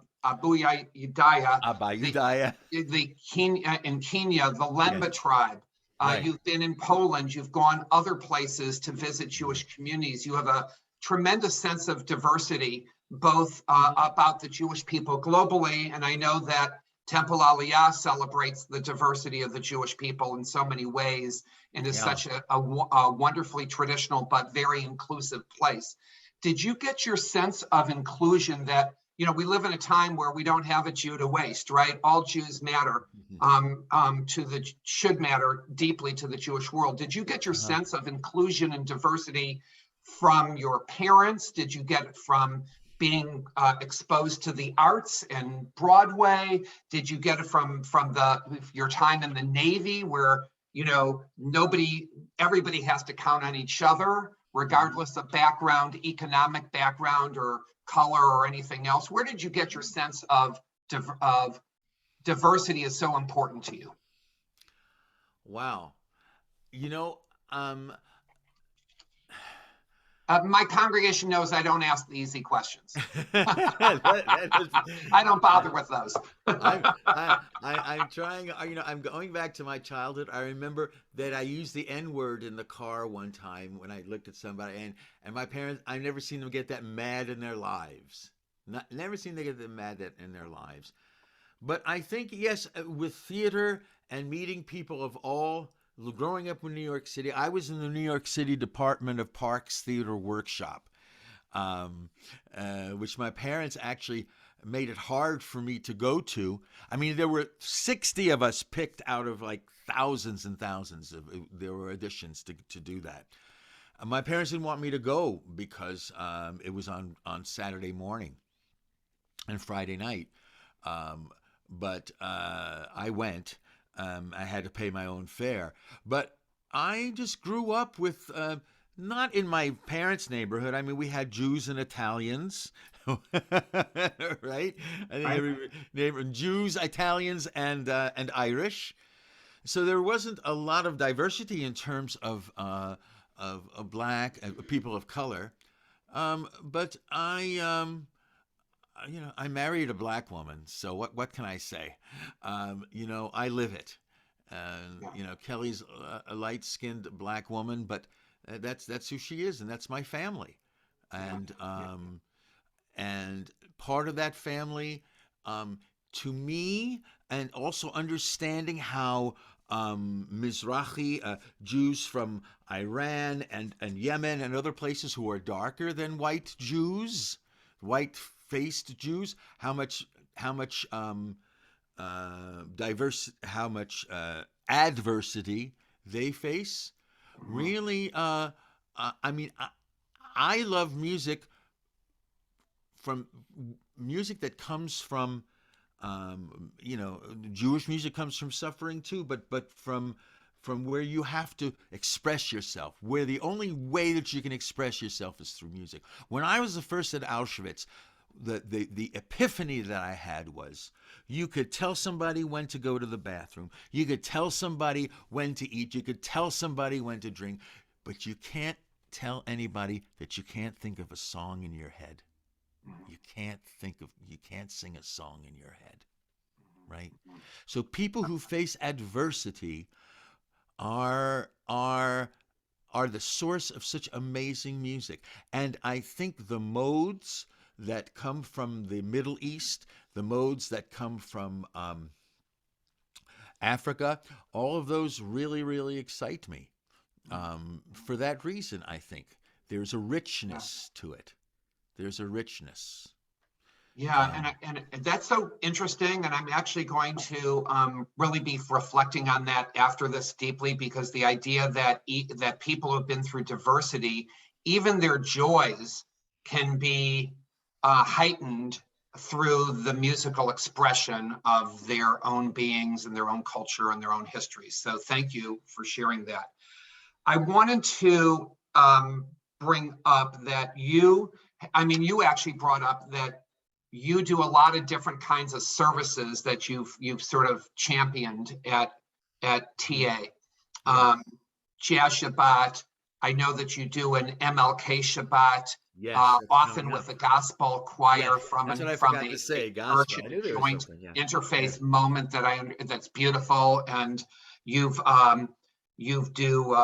the Kenya, in Kenya, the Lemba tribe. Right. You've been in Poland. You've gone other places to visit Jewish communities. You have a tremendous sense of diversity, both about the Jewish people globally, and I know that Temple Aliyah celebrates the diversity of the Jewish people in so many ways, and is such a wonderfully traditional but very inclusive place. Did you get your sense of inclusion that, we live in a time where we don't have a Jew to waste, right? All Jews matter, should matter deeply to the Jewish world. Did you get your sense of inclusion and diversity from your parents? Did you get it from being exposed to the arts and Broadway? Did you get it from your time in the Navy, where everybody has to count on each other, regardless of background, economic background, or color, or anything else? Where did you get your sense of diversity is so important to you? Wow, my congregation knows I don't ask the easy questions. I don't bother with those. I'm trying, I'm going back to my childhood. I remember that I used the N-word in the car one time when I looked at somebody, and my parents, I've never seen them get that mad in their lives. Never seen them get that mad in their lives. But I think, yes, with theater and meeting people of all, growing up in New York City, I was in the New York City Department of Parks Theater Workshop, which my parents actually made it hard for me to go to. I mean, there were 60 of us picked out of like thousands and thousands. There were auditions to do that. My parents didn't want me to go because it was on Saturday morning and Friday night. But I went. I had to pay my own fare. But I just grew up with, not in my parents' neighborhood. I mean, we had Jews and Italians, right? I think every neighbor, Jews, Italians, and Irish. So there wasn't a lot of diversity in terms of black people of color. But I married a black woman, so what can I say? I live it. Kelly's a light-skinned black woman, but that's who she is, and that's my family. And part of that family, to me, and also understanding how Mizrahi Jews from Iran and Yemen and other places who are darker than white Jews, white-faced Jews. How much adversity they face. Really, I mean, I love music that comes from, Jewish music comes from suffering too, but from where you have to express yourself, where the only way that you can express yourself is through music. When I was the first at Auschwitz, the epiphany that I had was you could tell somebody when to go to the bathroom, you could tell somebody when to eat, you could tell somebody when to drink, but you can't tell anybody that you can't think of a song in your head. You can't sing a song in your head, right? So people who face adversity are the source of such amazing music. And I think the modes that come from the Middle East, the modes that come from Africa, all of those really, really excite me. For that reason, I think there's a richness to it. There's a richness. Yeah, and that's so interesting, and I'm actually going to really be reflecting on that after this deeply, because the idea that that people who've been through diversity, even their joys can be heightened through the musical expression of their own beings and their own culture and their own history. So thank you for sharing that. I wanted to bring up that you actually brought up that you do a lot of different kinds of services that you've sort of championed at TA. Jazz Shabbat. I know that you do an MLK Shabbat, Yes, often with the gospel choir from that's what I from forgot the to say. church Gospel. I knew there was joint something, interfaith moment that's beautiful, and you've do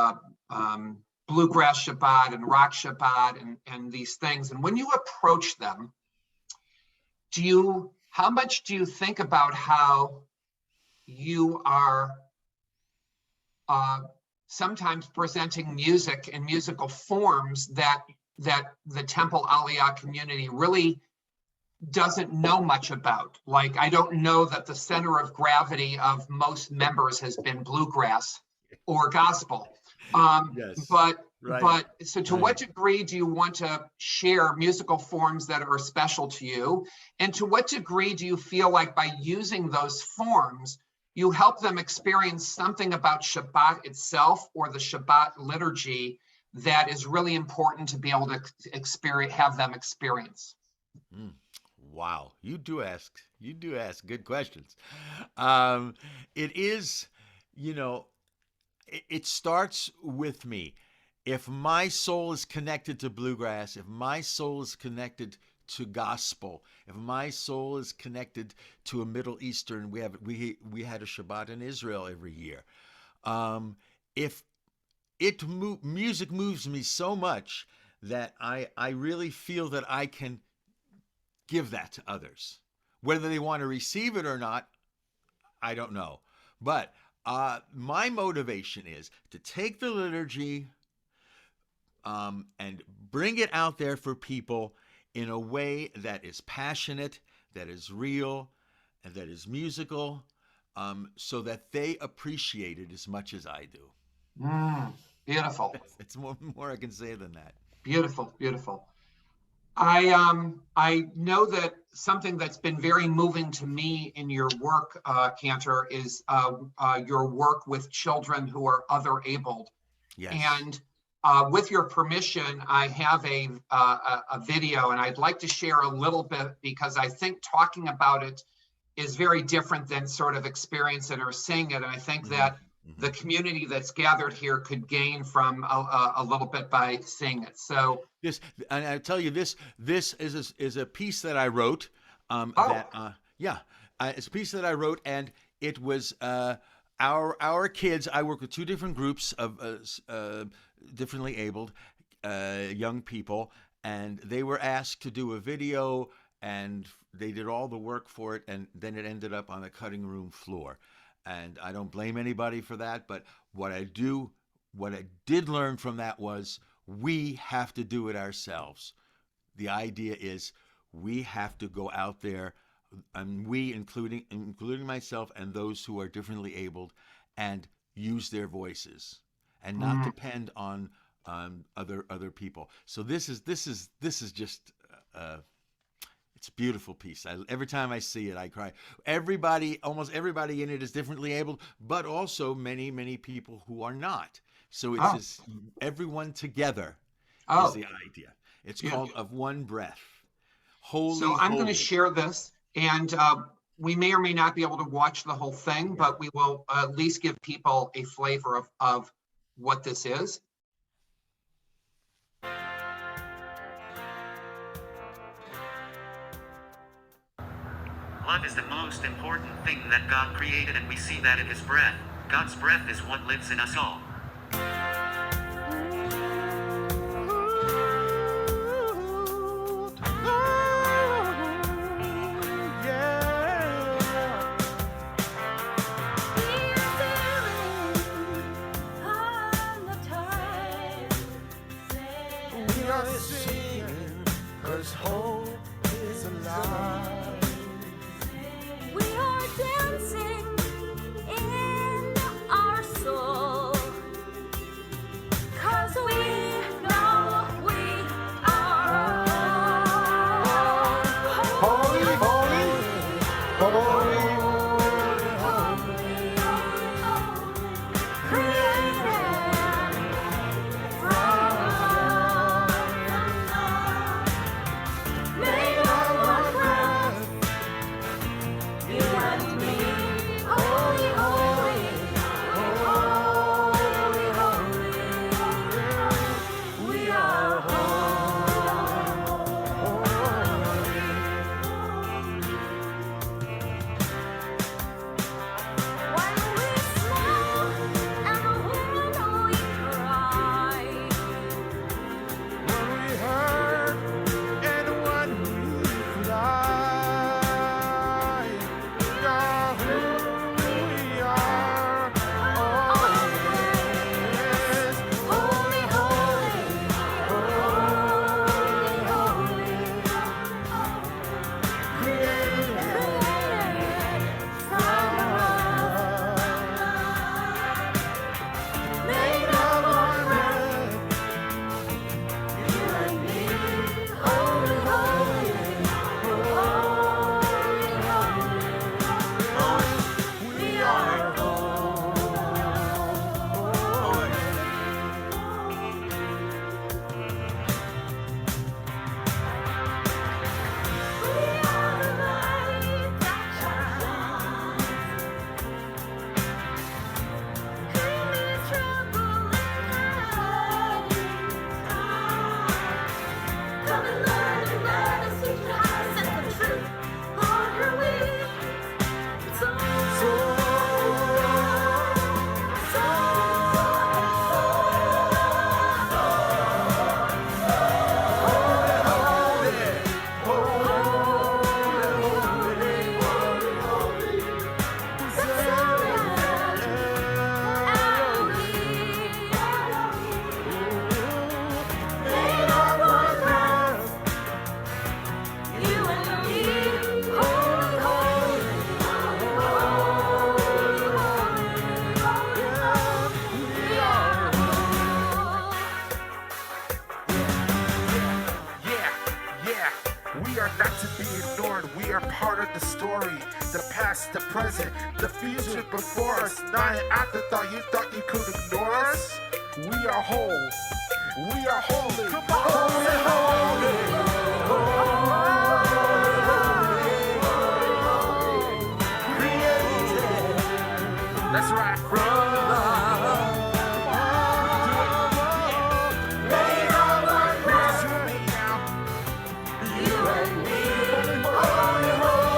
bluegrass Shabbat and rock Shabbat and these things. And when you approach them, how much do you think about how you are sometimes presenting music in musical forms that the Temple Aliyah community really doesn't know much about? Like, I don't know that the center of gravity of most members has been bluegrass or gospel. Yes. But so to what degree do you want to share musical forms that are special to you? And to what degree do you feel like by using those forms, you help them experience something about Shabbat itself or the Shabbat liturgy that is really important to be able to have them experience? Wow, you do ask good questions. It is, it starts with me. If my soul is connected to bluegrass, if my soul is connected to gospel, if my soul is connected to a Middle Eastern, we had a Shabbat in Israel every year. If music moves me so much that I really feel that I can give that to others. Whether they want to receive it or not, I don't know. But my motivation is to take the liturgy and bring it out there for people in a way that is passionate, that is real, and that is musical, so that they appreciate it as much as I do. Beautiful. It's more I can say than that. Beautiful, beautiful. I know that something that's been very moving to me in your work, Cantor, is your work with children who are other abled. Yes. And with your permission, I have a video, and I'd like to share a little bit, because I think talking about it is very different than sort of experience it or seeing it. And I think that the community that's gathered here could gain from a little bit by seeing it. So this, and I tell you, this is a piece that I wrote. It's a piece that I wrote, and it was our kids. I work with two different groups of differently abled young people, and they were asked to do a video, and they did all the work for it, and then it ended up on the cutting room floor. And I don't blame anybody for that. But what I did learn from that was we have to do it ourselves. The idea is we have to go out there, and we, including myself and those who are differently abled, and use their voices and not depend on other people. So this is just it's a beautiful piece. Every time I see it, I cry. Almost everybody in it is differently abled, but also many people who are not. So it's just everyone together is the idea. It's called Of One Breath. Holy, so I'm going holy. to share this, and we may or may not be able to watch the whole thing, but we will at least give people a flavor of what this is. Love is the most important thing that God created, and we see that in His breath. God's breath is what lives in us all. The present, the future before us, not an afterthought. You thought you could ignore us? We are whole. We are holy. Holy, holy. Created. That's right. From love. Made of one breath. You and me. Holy, holy.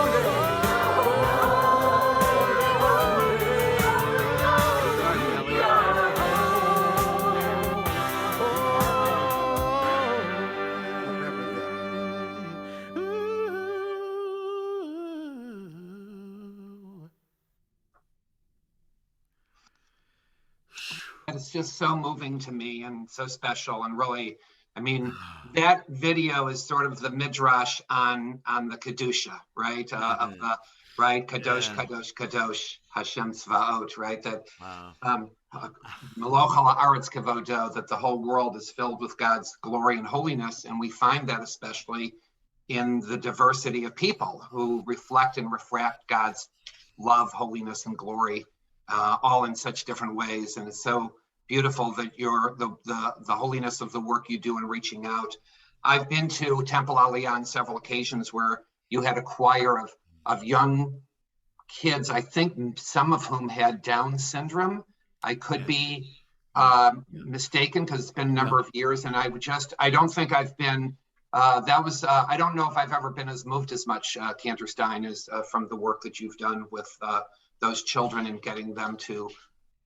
just so moving to me and so special. And really, I mean, that video is sort of the midrash on the Kedusha, right? Of the right, Kadosh, Kadosh, Kadosh, Hashem Tzvaot, right? That Meloch ha'aretz kavodo, that the whole world is filled with God's glory and holiness, and we find that especially in the diversity of people who reflect and refract God's love, holiness, and glory, all in such different ways. And it's so beautiful that the holiness of the work you do in reaching out. I've been to Temple Aliyah on several occasions where you had a choir of young kids, I think some of whom had Down syndrome. I could be mistaken because it's been a number of years, and I don't think I've been, I don't know if I've ever been as moved as much, Cantor Stein, as from the work that you've done with those children and getting them to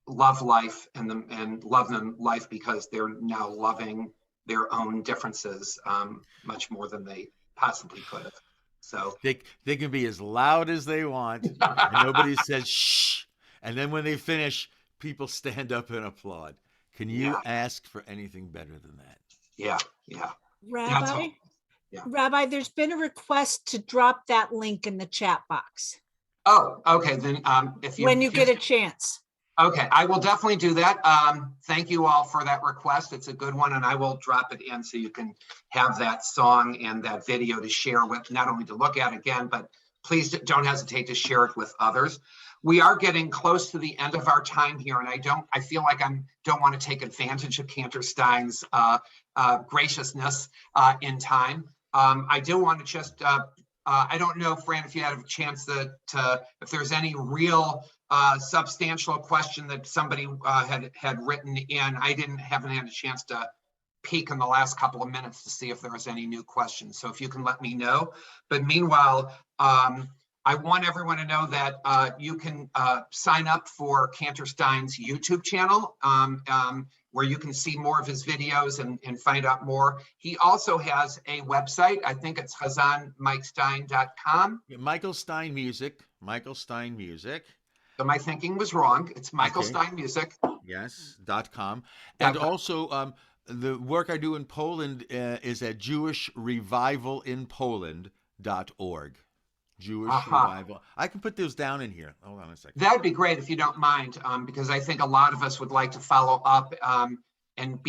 love life and love them life because they're now loving their own differences much more than they possibly could have. So they can be as loud as they want, and nobody says shh. And then when they finish, people stand up and applaud. Can you ask for anything better than that? Yeah. Rabbi, there's been a request to drop that link in the chat box. Oh, okay. Then when you get a chance. Okay, I will definitely do that. Thank you all for that request. It's a good one, and I will drop it in so you can have that song and that video to share with, not only to look at again, but please don't hesitate to share it with others. We are getting close to the end of our time here, and I feel like don't want to take advantage of Cantor Stein's graciousness in time. I do want to just, I don't know, Fran, if you had a chance if there's any real substantial question that somebody had written in. I haven't had a chance to peek in the last couple of minutes to see if there was any new questions. So if you can let me know. But meanwhile, I want everyone to know that you can sign up for Cantor Stein's YouTube channel, where you can see more of his videos and find out more. He also has a website. I think it's HazzanMikeStein.com. Michael Stein Music. Michael Stein Music. So my thinking was wrong. It's Michael Stein Music. Yes, .com. And also the work I do in Poland is at JewishRevivalinPoland.org. Jewish Revival. I can put those down in here. Hold on a second. That would be great if you don't mind, because I think a lot of us would like to follow up and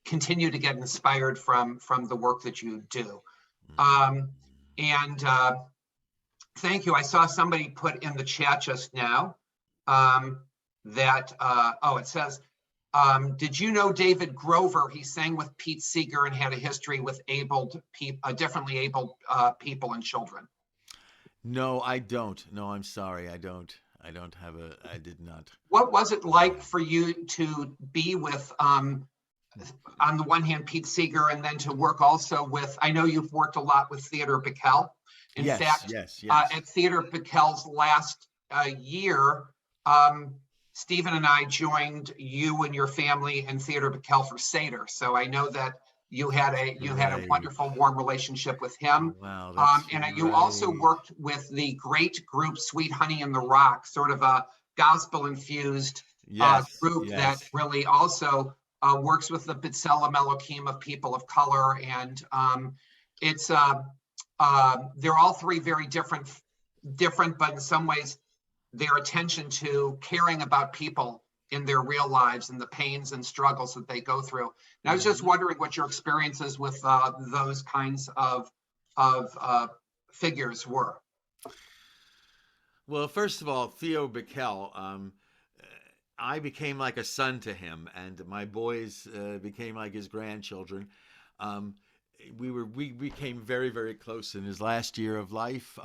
continue to get inspired from the work that you do. Thank you. I saw somebody put in the chat just now that, it says, did you know David Grover? He sang with Pete Seeger and had a history with differently abled people and children. No, I don't. No, I'm sorry. I did not. What was it like for you to be with, on the one hand, Pete Seeger, and then to work also with, I know you've worked a lot with Theodore Bikel. In fact, at Theodore Bikel's last year, Stephen and I joined you and your family and Theodore Bikel for Seder. So I know that you had a wonderful, warm relationship with him. Wow, you also worked with the great group Sweet Honey in the Rock, sort of a gospel-infused group that really also works with the B'Tselem Elohim of people of color. And they're all three very different, but in some ways, their attention to caring about people in their real lives and the pains and struggles that they go through. And I was just wondering what your experiences with those kinds of figures were. Well, first of all, Theo Bikel, I became like a son to him, and my boys became like his grandchildren. We became very, very close in his last year of life.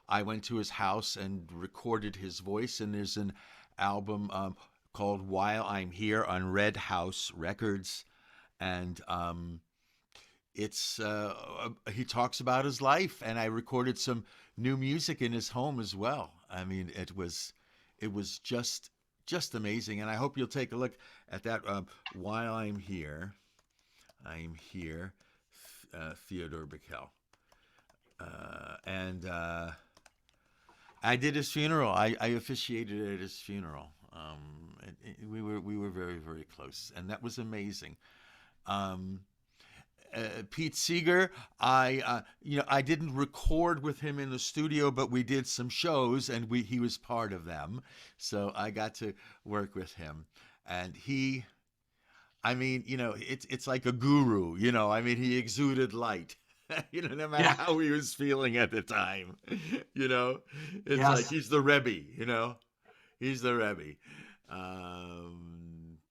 I went to his house and recorded his voice, and there's an album called While I'm Here on Red House Records. And he talks about his life, and I recorded some new music in his home as well. I mean, it was just amazing. And I hope you'll take a look at that. While I'm Here, Theodore Bikel. And I did his funeral. I officiated at his funeral. We were very, very close, and that was amazing. Pete Seeger, I didn't record with him in the studio, but we did some shows, and he was part of them, so I got to work with him, and it's like a guru, he exuded light. No matter how he was feeling at the time, it's like he's the Rebbe, he's the Rebbe.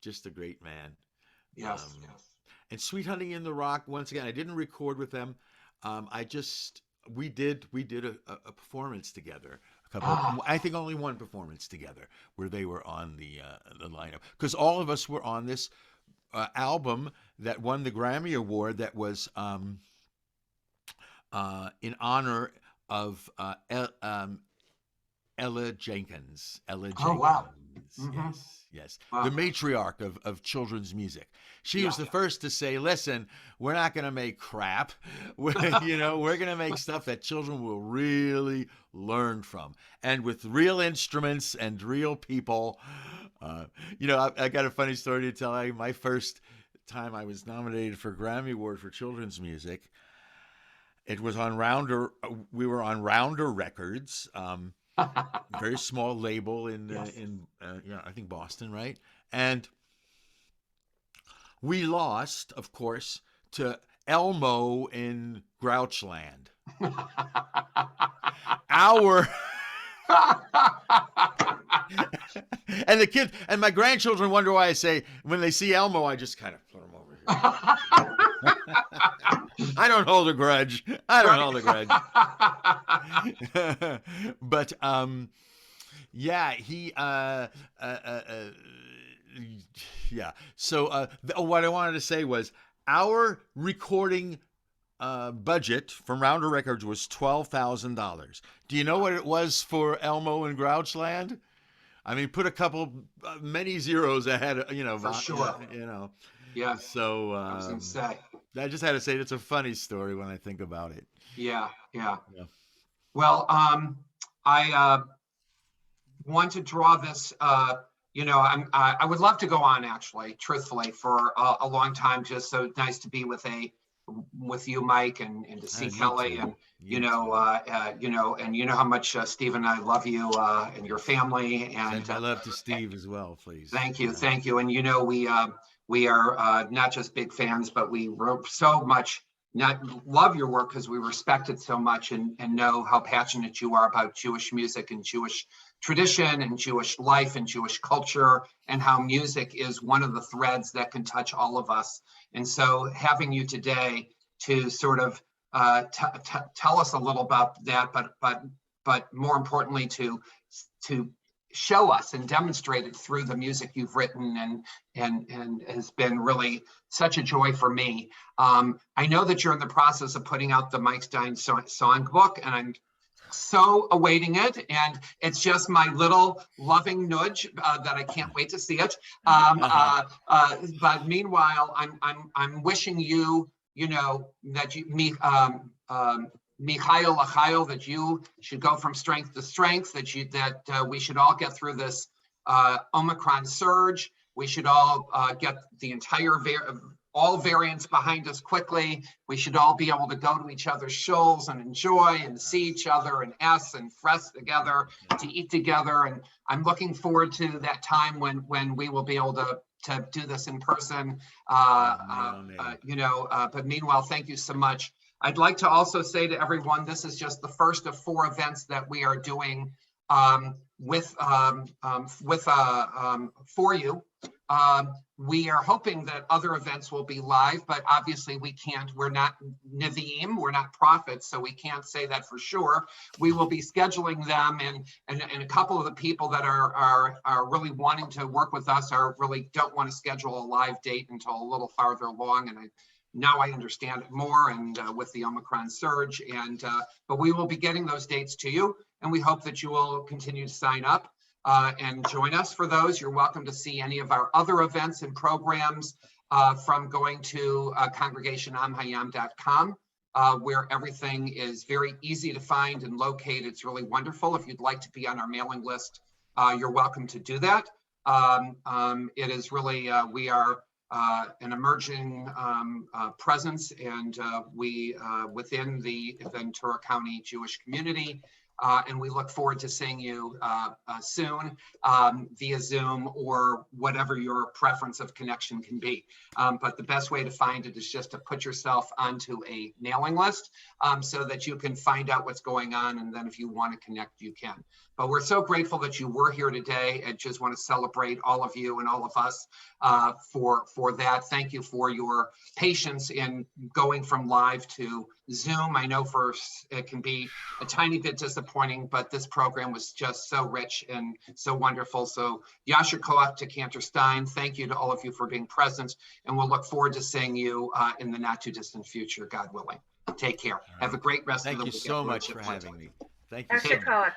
Just a great man. Yes. And Sweet Honey in the Rock, once again, I didn't record with them. We did a performance together. I think only one performance together where they were on the lineup, because all of us were on this album that won the Grammy Award, that was in honor of Ella Jenkins. Oh, wow. Mm-hmm. Yes. Wow. The matriarch of children's music. She was the first to say, listen, we're not going to make crap. We're going to make stuff that children will really learn from. And with real instruments and real people. I got a funny story to tell you. My first time I was nominated for Grammy Award for children's music, it was on Rounder. We were on Rounder Records. Very small label in I think Boston, right? And we lost, of course, to Elmo in Grouchland. And the kids and my grandchildren wonder why I say, when they see Elmo, I just kind of put them over here. I don't hold a grudge. But So what I wanted to say was, our recording budget from Rounder Records was $12,000. Do you know what it was for Elmo and Grouchland? I mean, put many zeros ahead. For sure. Yeah. So I was gonna say. I just had to say it's a funny story when I think about it. Yeah. Well, I want to draw this. I would love to go on, actually, truthfully, for a long time. Just so nice to be with you, Mike, and to see Kelly, and and how much Steve and I love you and your family, and I love to Steve as well, please. Thank you, and we are not just big fans, but we so much love your work because we respect it so much, and know how passionate you are about Jewish music and Jewish tradition and Jewish life and Jewish culture, and how music is one of the threads that can touch all of us. And so having you today to sort of tell us a little about that, but more importantly to show us and demonstrate it through the music you've written and has been really such a joy for me. I know that you're in the process of putting out the Mike Stein songbook, and I'm so awaiting it, and it's just my little loving nudge that I can't wait to see it. But meanwhile, I'm wishing you, that Michael Lachael, that you should go from strength to strength, that we should all get through this Omicron surge. We should all get the entire all variants behind us quickly. We should all be able to go to each other's shows and enjoy and see each other and fresh together, to eat together. And I'm looking forward to that time when we will be able to do this in person. But meanwhile, thank you so much. I'd like to also say to everyone, this is just the first of 4 events that we are doing for you. We are hoping that other events will be live, but obviously we can't. We're not Nevi'im, we're not prophets, so we can't say that for sure. We will be scheduling them, and a couple of the people that are really wanting to work with us really don't want to schedule a live date until a little farther along, and now I understand it more, and with the Omicron surge, but we will be getting those dates to you, and we hope that you will continue to sign up and join us for those. You're welcome to see any of our other events and programs from going to congregationamhayam.com, where everything is very easy to find and locate. It's really wonderful. If you'd like to be on our mailing list, you're welcome to do that. It is really, we are an emerging presence, and we within the Ventura County Jewish community. And we look forward to seeing you soon via Zoom or whatever your preference of connection can be. But the best way to find it is just to put yourself onto a mailing list so that you can find out what's going on. And then if you want to connect, you can. But we're so grateful that you were here today, and just want to celebrate all of you and all of us for that. Thank you for your patience in going from live to Zoom. I know it can be a tiny bit disappointing, but this program was just so rich and so wonderful. So Yasher Koach to Cantor Stein. Thank you to all of you for being present, and we'll look forward to seeing you in the not too distant future, God willing. Take care. Have a great rest of the weekend. Thank you so much for having me. Thank you so Dr. much. Koch.